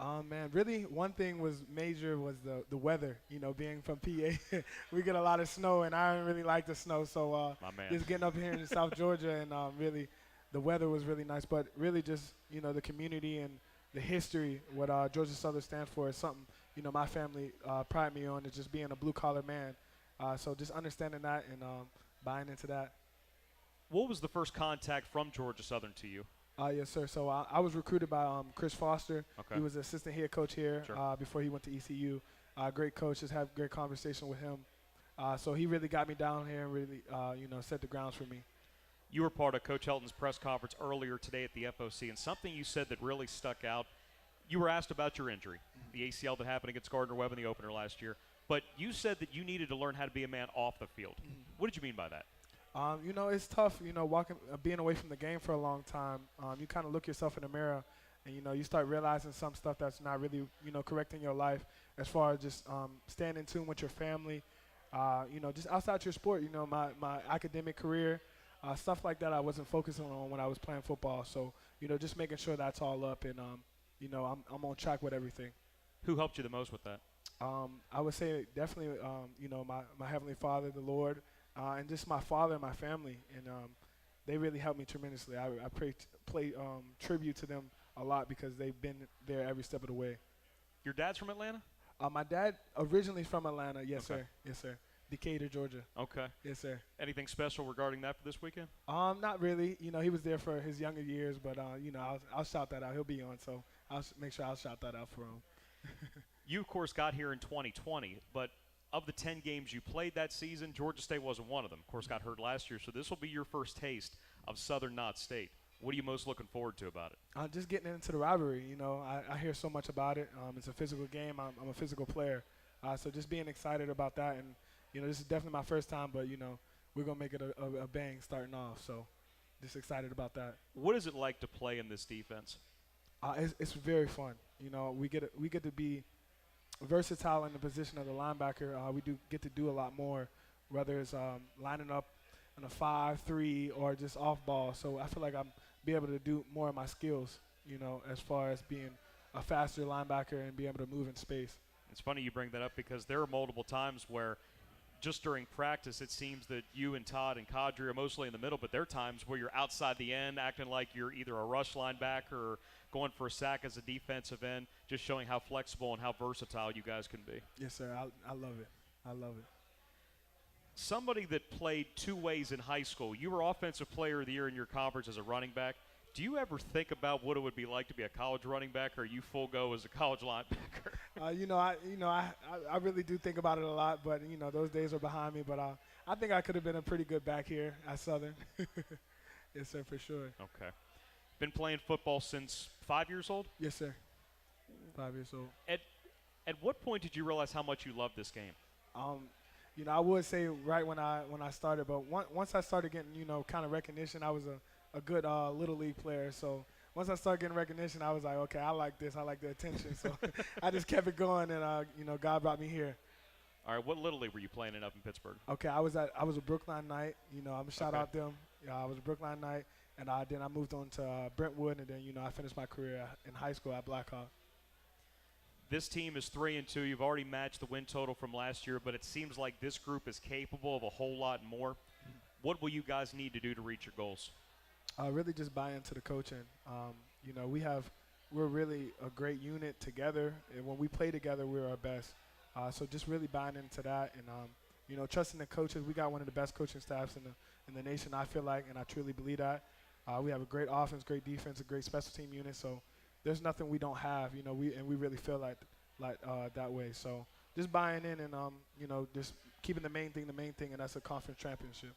Man, really one thing was major was the weather. You know, being from PA, we get a lot of snow, and I don't really like the snow. So just getting up here in South Georgia and really the weather was really nice. But really just, you know, the community and the history, what Georgia Southern stands for is something, you know, my family pride me on, is just being a blue-collar man. So just understanding that and buying into that. What was the first contact from Georgia Southern to you? Yes, sir. So I was recruited by Chris Foster. Okay. He was the assistant head coach here Sure. before he went to ECU. Great coach. Just had great conversation with him. So he really got me down here and really, you know, set the grounds for me. You were part of Coach Helton's press conference earlier today at the FOC, and something you said that really stuck out. You were asked about your injury, the ACL that happened against Gardner-Webb in the opener last year, but you said that you needed to learn how to be a man off the field. What did you mean by that? You know, it's tough, you know, being away from the game for a long time. You kind of look yourself in the mirror and, you know, you start realizing some stuff that's not really, you know, correct in your life as far as just staying in tune with your family, you know, just outside your sport, you know, my academic career, stuff like that I wasn't focusing on when I was playing football. So, you know, just making sure that's all up and, you know, I'm on track with everything. Who helped you the most with that? I would say definitely, you know, my Heavenly Father, the Lord, and just my father and my family, and they really helped me tremendously. I play tribute to them a lot because they've been there every step of the way. Your dad's from Atlanta? My dad originally from Atlanta, yes, Okay. sir. Yes, sir. Decatur, Georgia. Okay. Yes, sir. Anything special regarding that for this weekend? Not really. You know, he was there for his younger years, but, you know, I'll shout that out. He'll be on, so I'll make sure I'll shout that out for him. You, of course, got here in 2020, but of the 10 games you played that season, Georgia State wasn't one of them. Of course, got hurt last year, so this will be your first taste of Southern not State. What are you most looking forward to about it? Just getting into the rivalry. You know, I hear so much about it. It's a physical game. I'm a physical player. So just being excited about that. And, you know, this is definitely my first time, but, you know, we're going to make it a bang starting off. So just excited about that. What is it like to play in this defense? It's very fun. You know, we get to be versatile in the position of the linebacker. We do get to do a lot more, whether it's lining up in a 5-3 or just off ball. So I feel like I'm be able to do more of my skills, you know, as far as being a faster linebacker and be able to move in space. It's funny you bring that up because there are multiple times where just during practice it seems that you and Todd and Kadri are mostly in the middle, but there are times where you're outside the end acting like you're either a rush linebacker or going for a sack as a defensive end, just showing how flexible and how versatile you guys can be. Yes, sir. I love it. I love it. Somebody that played two ways in high school, you were Offensive Player of the Year in your conference as a running back. Do you ever think about what it would be like to be a college running back, or are you full go as a college linebacker? I really do think about it a lot, but those days are behind me. But I think I could have been a pretty good back here at Southern. Yes, sir, for sure. Okay. Been playing football since 5 years old? Yes, sir. 5 years old. At what point did you realize how much you loved this game? I would say right when I started, but once I started getting kind of recognition, I was a good little league player. So once I started getting recognition, I was like, okay, I like this. I like the attention. So I just kept it going, and God brought me here. All right, what little league were you playing in up in Pittsburgh? Okay, I was a Brookline Knight. I'm gonna shout out them. I was a Brookline Knight, and then I moved on to Brentwood, and then I finished my career in high school at Blackhawk. This team is 3-2. You've already matched the win total from last year, but it seems like this group is capable of a whole lot more. What will you guys need to do to reach your goals? Really just buy into the coaching. We're really a great unit together, and when we play together, we're our best. So just really buying into that, and trusting the coaches. We got one of the best coaching staffs in the nation, I feel like, and I truly believe that. We have a great offense, great defense, a great special team unit. So there's nothing we don't have, we really feel like that way. So just buying in and just keeping the main thing, and that's a conference championship.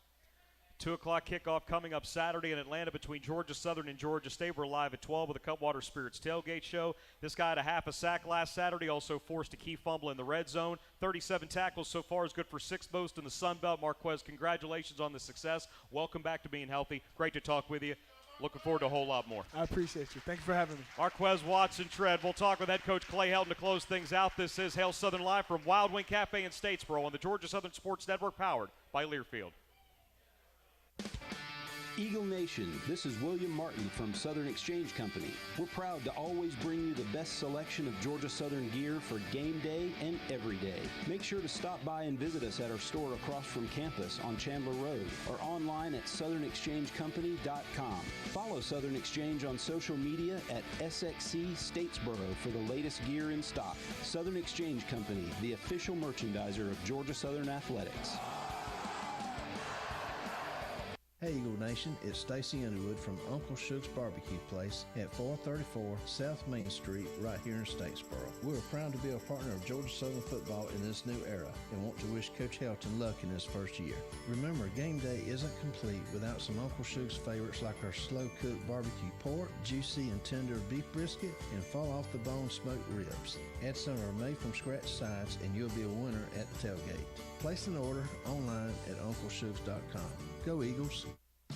2 o'clock kickoff coming up Saturday in Atlanta between Georgia Southern and Georgia State. We're live at 12 with the Cutwater Spirits Tailgate Show. This guy had a half a sack last Saturday, also forced a key fumble in the red zone. 37 tackles so far is good for 6th most in the Sun Belt. Marques, congratulations on the success. Welcome back to being healthy. Great to talk with you. Looking forward to a whole lot more. I appreciate you. Thanks for having me. Marques, Watson-Trent. We'll talk with head coach Clay Helton to close things out. This is Hail Southern Live from Wild Wing Cafe in Statesboro on the Georgia Southern Sports Network, powered by Learfield. Eagle Nation, this is William Martin from Southern Exchange Company. We're proud to always bring you the best selection of Georgia Southern gear for game day and every day. Make sure to stop by and visit us at our store across from campus on Chandler Road or online at southernexchangecompany.com. Follow Southern Exchange on social media at SXC Statesboro for the latest gear in stock. Southern Exchange Company, the official merchandiser of Georgia Southern Athletics. Hey Eagle Nation, it's Stacy Underwood from Uncle Shook's Barbecue Place at 434 South Main Street right here in Statesboro. We're proud to be a partner of Georgia Southern football in this new era and want to wish Coach Helton luck in his first year. Remember, game day isn't complete without some Uncle Shook's favorites like our slow-cooked barbecue pork, juicy and tender beef brisket, and fall-off-the-bone smoked ribs. Add some of our made-from-scratch sides and you'll be a winner at the tailgate. Place an order online at UncleShooks.com. Go Eagles!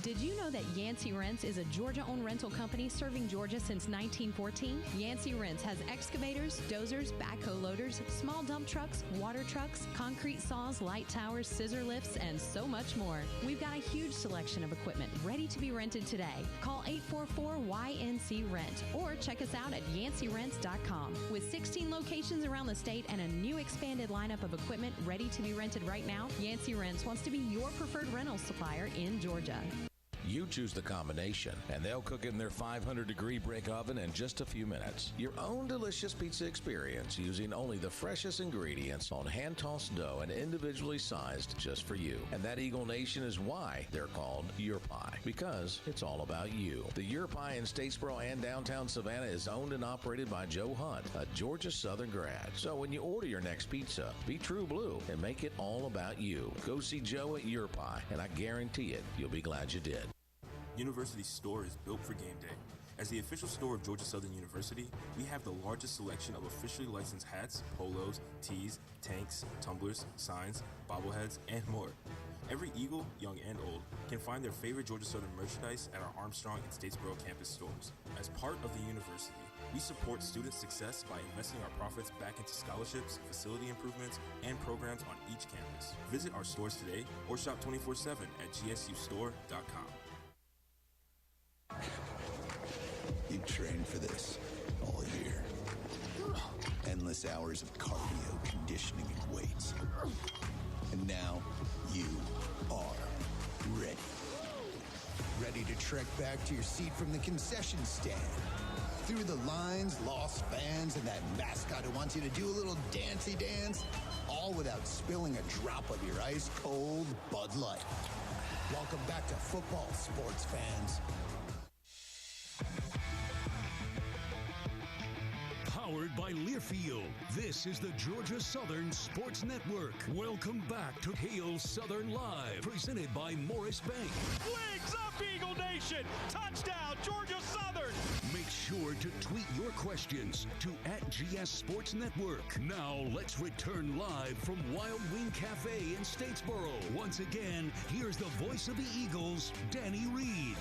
Did you know that Yancey Rents is a Georgia-owned rental company serving Georgia since 1914? Yancey Rents has excavators, dozers, backhoe loaders, small dump trucks, water trucks, concrete saws, light towers, scissor lifts, and so much more. We've got a huge selection of equipment ready to be rented today. Call 844-YNC-RENT or check us out at YanceyRents.com. With 16 locations around the state and a new expanded lineup of equipment ready to be rented right now, Yancey Rents wants to be your preferred rental supplier in Georgia. You choose the combination, and they'll cook in their 500-degree brick oven in just a few minutes. Your own delicious pizza experience using only the freshest ingredients on hand-tossed dough and individually sized just for you. And that Eagle Nation is why they're called Your Pie, because it's all about you. The Your Pie in Statesboro and downtown Savannah is owned and operated by Joe Hunt, a Georgia Southern grad. So when you order your next pizza, be true blue and make it all about you. Go see Joe at Your Pie, and I guarantee it, you'll be glad you did. University Store is built for game day. As the official store of Georgia Southern University, we have the largest selection of officially licensed hats, polos, tees, tanks, tumblers, signs, bobbleheads, and more. Every Eagle, young and old, can find their favorite Georgia Southern merchandise at our Armstrong and Statesboro campus stores. As part of the university, we support student success by investing our profits back into scholarships, facility improvements, and programs on each campus. Visit our stores today or shop 24/7 at gsustore.com. You trained for this all year. Endless hours of cardio, conditioning, and weights. And now you are ready. Ready to trek back to your seat from the concession stand. Through the lines, lost fans, and that mascot who wants you to do a little dancey dance. All without spilling a drop of your ice-cold Bud Light. Welcome back to football, sports fans. powered by Learfield. This is the Georgia Southern Sports Network. Welcome back to Hail Southern Live, presented by Morris Bank. Legs up, Eagle Nation! Touchdown, Georgia Southern! Make sure to tweet your questions to @GS Sports Network. Now let's return live from Wild Wing Cafe in Statesboro. Once again, here's the voice of the Eagles, Danny Reed.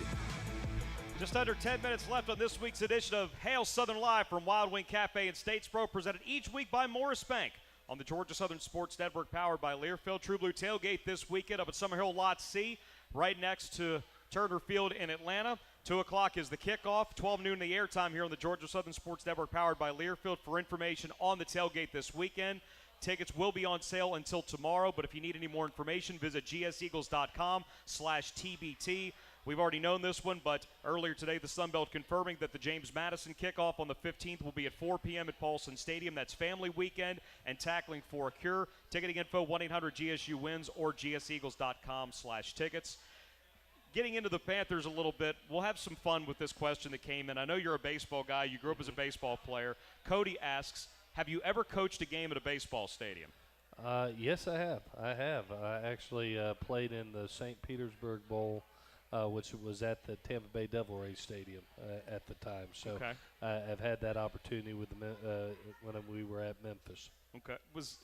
Just under 10 minutes left on this week's edition of Hail Southern Live from Wild Wing Cafe in Statesboro, presented each week by Morris Bank on the Georgia Southern Sports Network, powered by Learfield. True Blue Tailgate this weekend up at Summerhill Lot C, right next to Turner Field in Atlanta. 2 o'clock is the kickoff, 12 noon the airtime here on the Georgia Southern Sports Network, powered by Learfield. For information on the tailgate this weekend, tickets will be on sale until tomorrow, but if you need any more information, visit gseagles.com/TBT. We've already known this one, but earlier today, the Sun Belt confirming that the James Madison kickoff on the 15th will be at 4 p.m. at Paulson Stadium. That's family weekend and tackling for a cure. Ticketing info, 1-800-GSU-WINS or gseagles.com/tickets. Getting into the Panthers a little bit, we'll have some fun with this question that came in. I know you're a baseball guy. You grew up as a baseball player. Cody asks, have you ever coached a game at a baseball stadium? Yes, I have. I actually played in the St. Petersburg Bowl, which was at the Tampa Bay Devil Rays Stadium at the time. So Okay. I've had that opportunity with when we were at Memphis. Okay. Was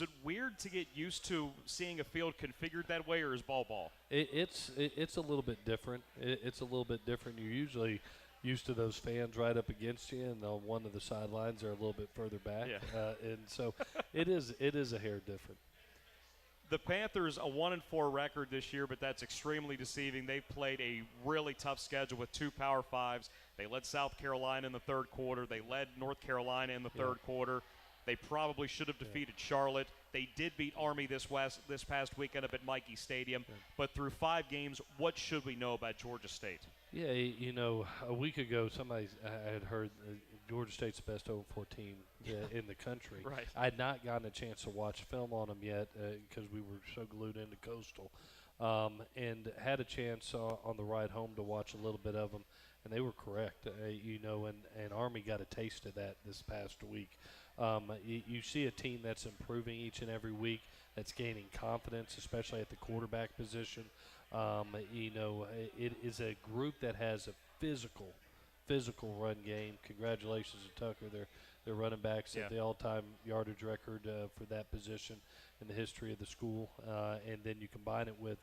it weird to get used to seeing a field configured that way, or is ball? It's a little bit different. It's a little bit different. You're usually used to those fans right up against you, and one of the sidelines are a little bit further back. Yeah. And so it is a hair different. The Panthers, a 1-4 record this year, but that's extremely deceiving. They've played a really tough schedule with 2 Power Fives. They led South Carolina in the third quarter. They led North Carolina in the third quarter. They probably should have defeated Charlotte. They did beat Army this past weekend up at Mikey Stadium. But through 5 games, what should we know about Georgia State? Yeah, a week ago, I had heard Georgia State's the best 0-4 team in the country. Right. I had not gotten a chance to watch film on them yet because we were so glued into Coastal, and had a chance on the ride home to watch a little bit of them, and they were correct. And Army got a taste of that this past week. You see a team that's improving each and every week, that's gaining confidence, especially at the quarterback position. It is a group that has a physical run game. Congratulations to Tucker. Their running backs at the all-time yardage record for that position in the history of the school. And then you combine it with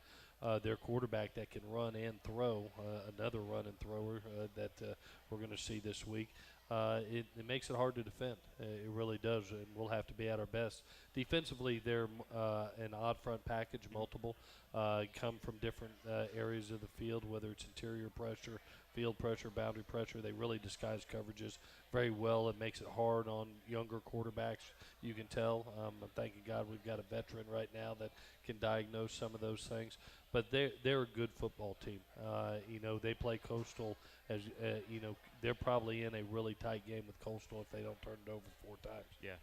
their quarterback that can run and throw, another run and thrower that we're going to see this week. It makes it hard to defend. It really does, and we'll have to be at our best. Defensively, they're an odd front package, multiple, come from different areas of the field, whether it's interior pressure, field pressure, boundary pressure. They really disguise coverages very well. It makes it hard on younger quarterbacks, you can tell. I'm thanking God we've got a veteran right now that can diagnose some of those things. But they're a good football team. They play Coastal as they're probably in a really tight game with Coastal if they don't turn it over 4 times. Yeah.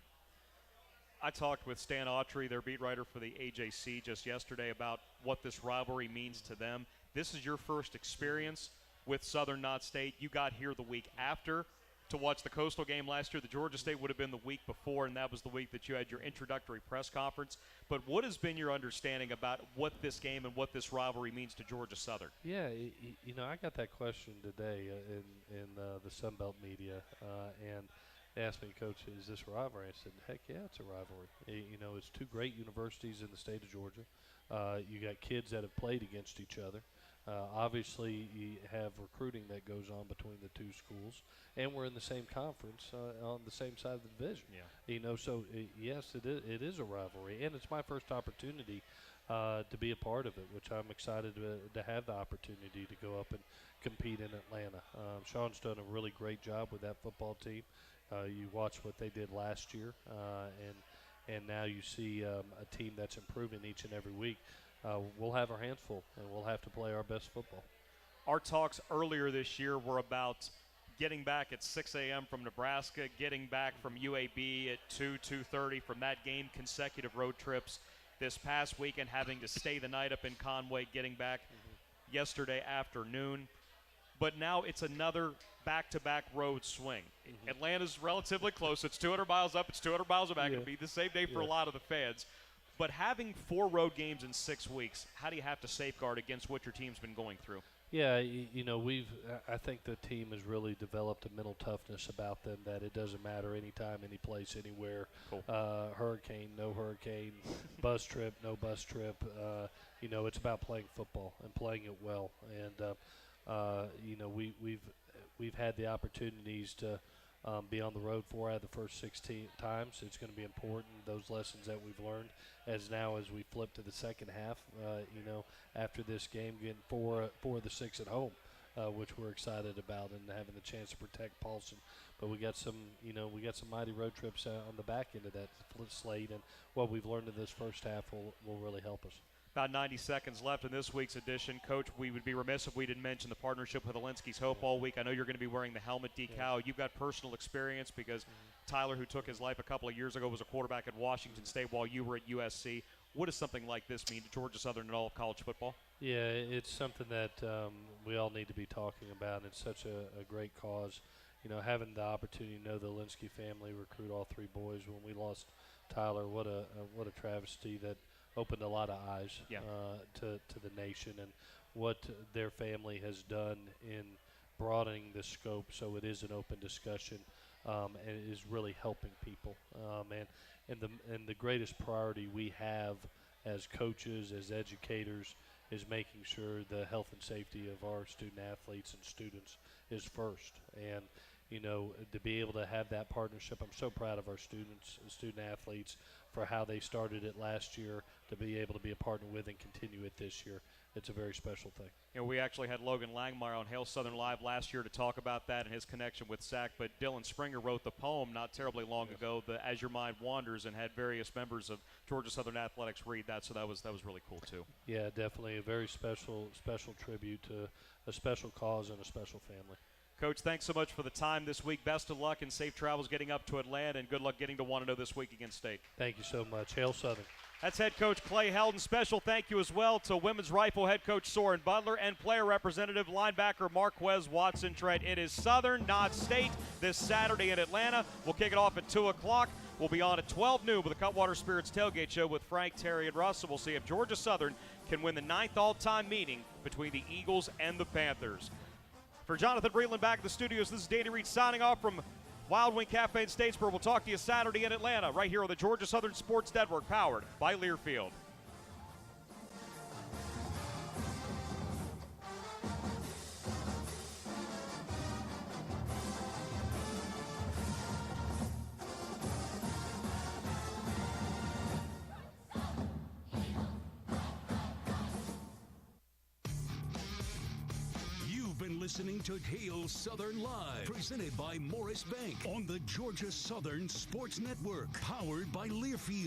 I talked with Stan Autry, their beat writer for the AJC, just yesterday about what this rivalry means to them. This is your first experience with Southern Knott State. You got here the week after to watch the Coastal game last year. The Georgia State would have been the week before, and that was the week that you had your introductory press conference. But what has been your understanding about what this game and what this rivalry means to Georgia Southern? Yeah, I got that question today in the Sun Belt media, and they asked me, Coach, is this a rivalry? I said, heck yeah, it's a rivalry. It's 2 great universities in the state of Georgia. You got kids that have played against each other. Obviously, you have recruiting that goes on between the 2 schools, and we're in the same conference on the same side of the division. Yeah. So yes, it is a rivalry, and it's my first opportunity to be a part of it, which I'm excited to have the opportunity to go up and compete in Atlanta. Sean's done a really great job with that football team. You watch what they did last year, and now you see a team that's improving each and every week. We'll have our hands full, and we'll have to play our best football. Our talks earlier this year were about getting back at 6 a.m. from Nebraska, getting back from UAB at 2:30 from that game, consecutive road trips this past weekend, having to stay the night up in Conway, getting back yesterday afternoon. But now it's another back-to-back road swing. Atlanta's relatively close. It's 200 miles up. It's 200 miles back. It'll be the same day for a lot of the fans. But having 4 road games in 6 weeks, how do you have to safeguard against what your team's been going through? Yeah, I think the team has really developed a mental toughness about them that it doesn't matter anytime, any place, anywhere. Cool. Hurricane, no hurricane, bus trip, no bus trip. It's about playing football and playing it well. And we've had the opportunities to be on the road 4 out of the first 16 times. It's going to be important, those lessons that we've learned, as we flip to the second half, after this game, getting 4 of the 6 at home, which we're excited about, and having the chance to protect Paulson. But we got some mighty road trips on the back end of that slate, and what we've learned in this first half will really help us. About 90 seconds left in this week's edition. Coach, we would be remiss if we didn't mention the partnership with Alinsky's Hope all week. I know you're going to be wearing the helmet decal. You've got personal experience because Tyler, who took his life a couple of years ago, was a quarterback at Washington State while you were at USC. What does something like this mean to Georgia Southern and all of college football? Yeah, it's something that we all need to be talking about. It's such a great cause. Having the opportunity to know the Linsky family, recruit all 3 boys. When we lost Tyler, what a travesty that opened a lot of eyes to the nation, and what their family has done in broadening the scope so it is an open discussion, and it is really helping people. And the greatest priority we have as coaches, as educators, is making sure the health and safety of our student athletes and students is first. And to be able to have that partnership, I'm so proud of our student athletes for how they started it last year, to be able to be a partner with and continue it this year. It's a very special thing. We actually had Logan Langmeyer on Hail Southern Live last year to talk about that and his connection with SAC, but Dylan Springer wrote the poem not terribly long ago, As Your Mind Wanders, and had various members of Georgia Southern Athletics read that, so that was really cool too. Yeah, definitely a very special tribute to a special cause and a special family. Coach, thanks so much for the time this week. Best of luck and safe travels getting up to Atlanta, and good luck getting to 1-0 this week against State. Thank you so much. Hail Southern. That's head coach Clay Helton. Special thank you as well to women's rifle head coach Soren Butler and player representative linebacker Marques Watson-Trent. It is Southern, not State, this Saturday in Atlanta. We'll kick it off at 2 o'clock. We'll be on at 12 noon with the Cutwater Spirits Tailgate Show with Frank, Terry, and Russ. So we'll see if Georgia Southern can win the 9th all-time meeting between the Eagles and the Panthers. For Jonathan Breland back at the studios, this is Danny Reed signing off from Wild Wing Cafe in Statesboro. We'll talk to you Saturday in Atlanta, right here on the Georgia Southern Sports Network, powered by Learfield. Listening to Hail Southern Live, presented by Morris Bank on the Georgia Southern Sports Network, powered by Learfield.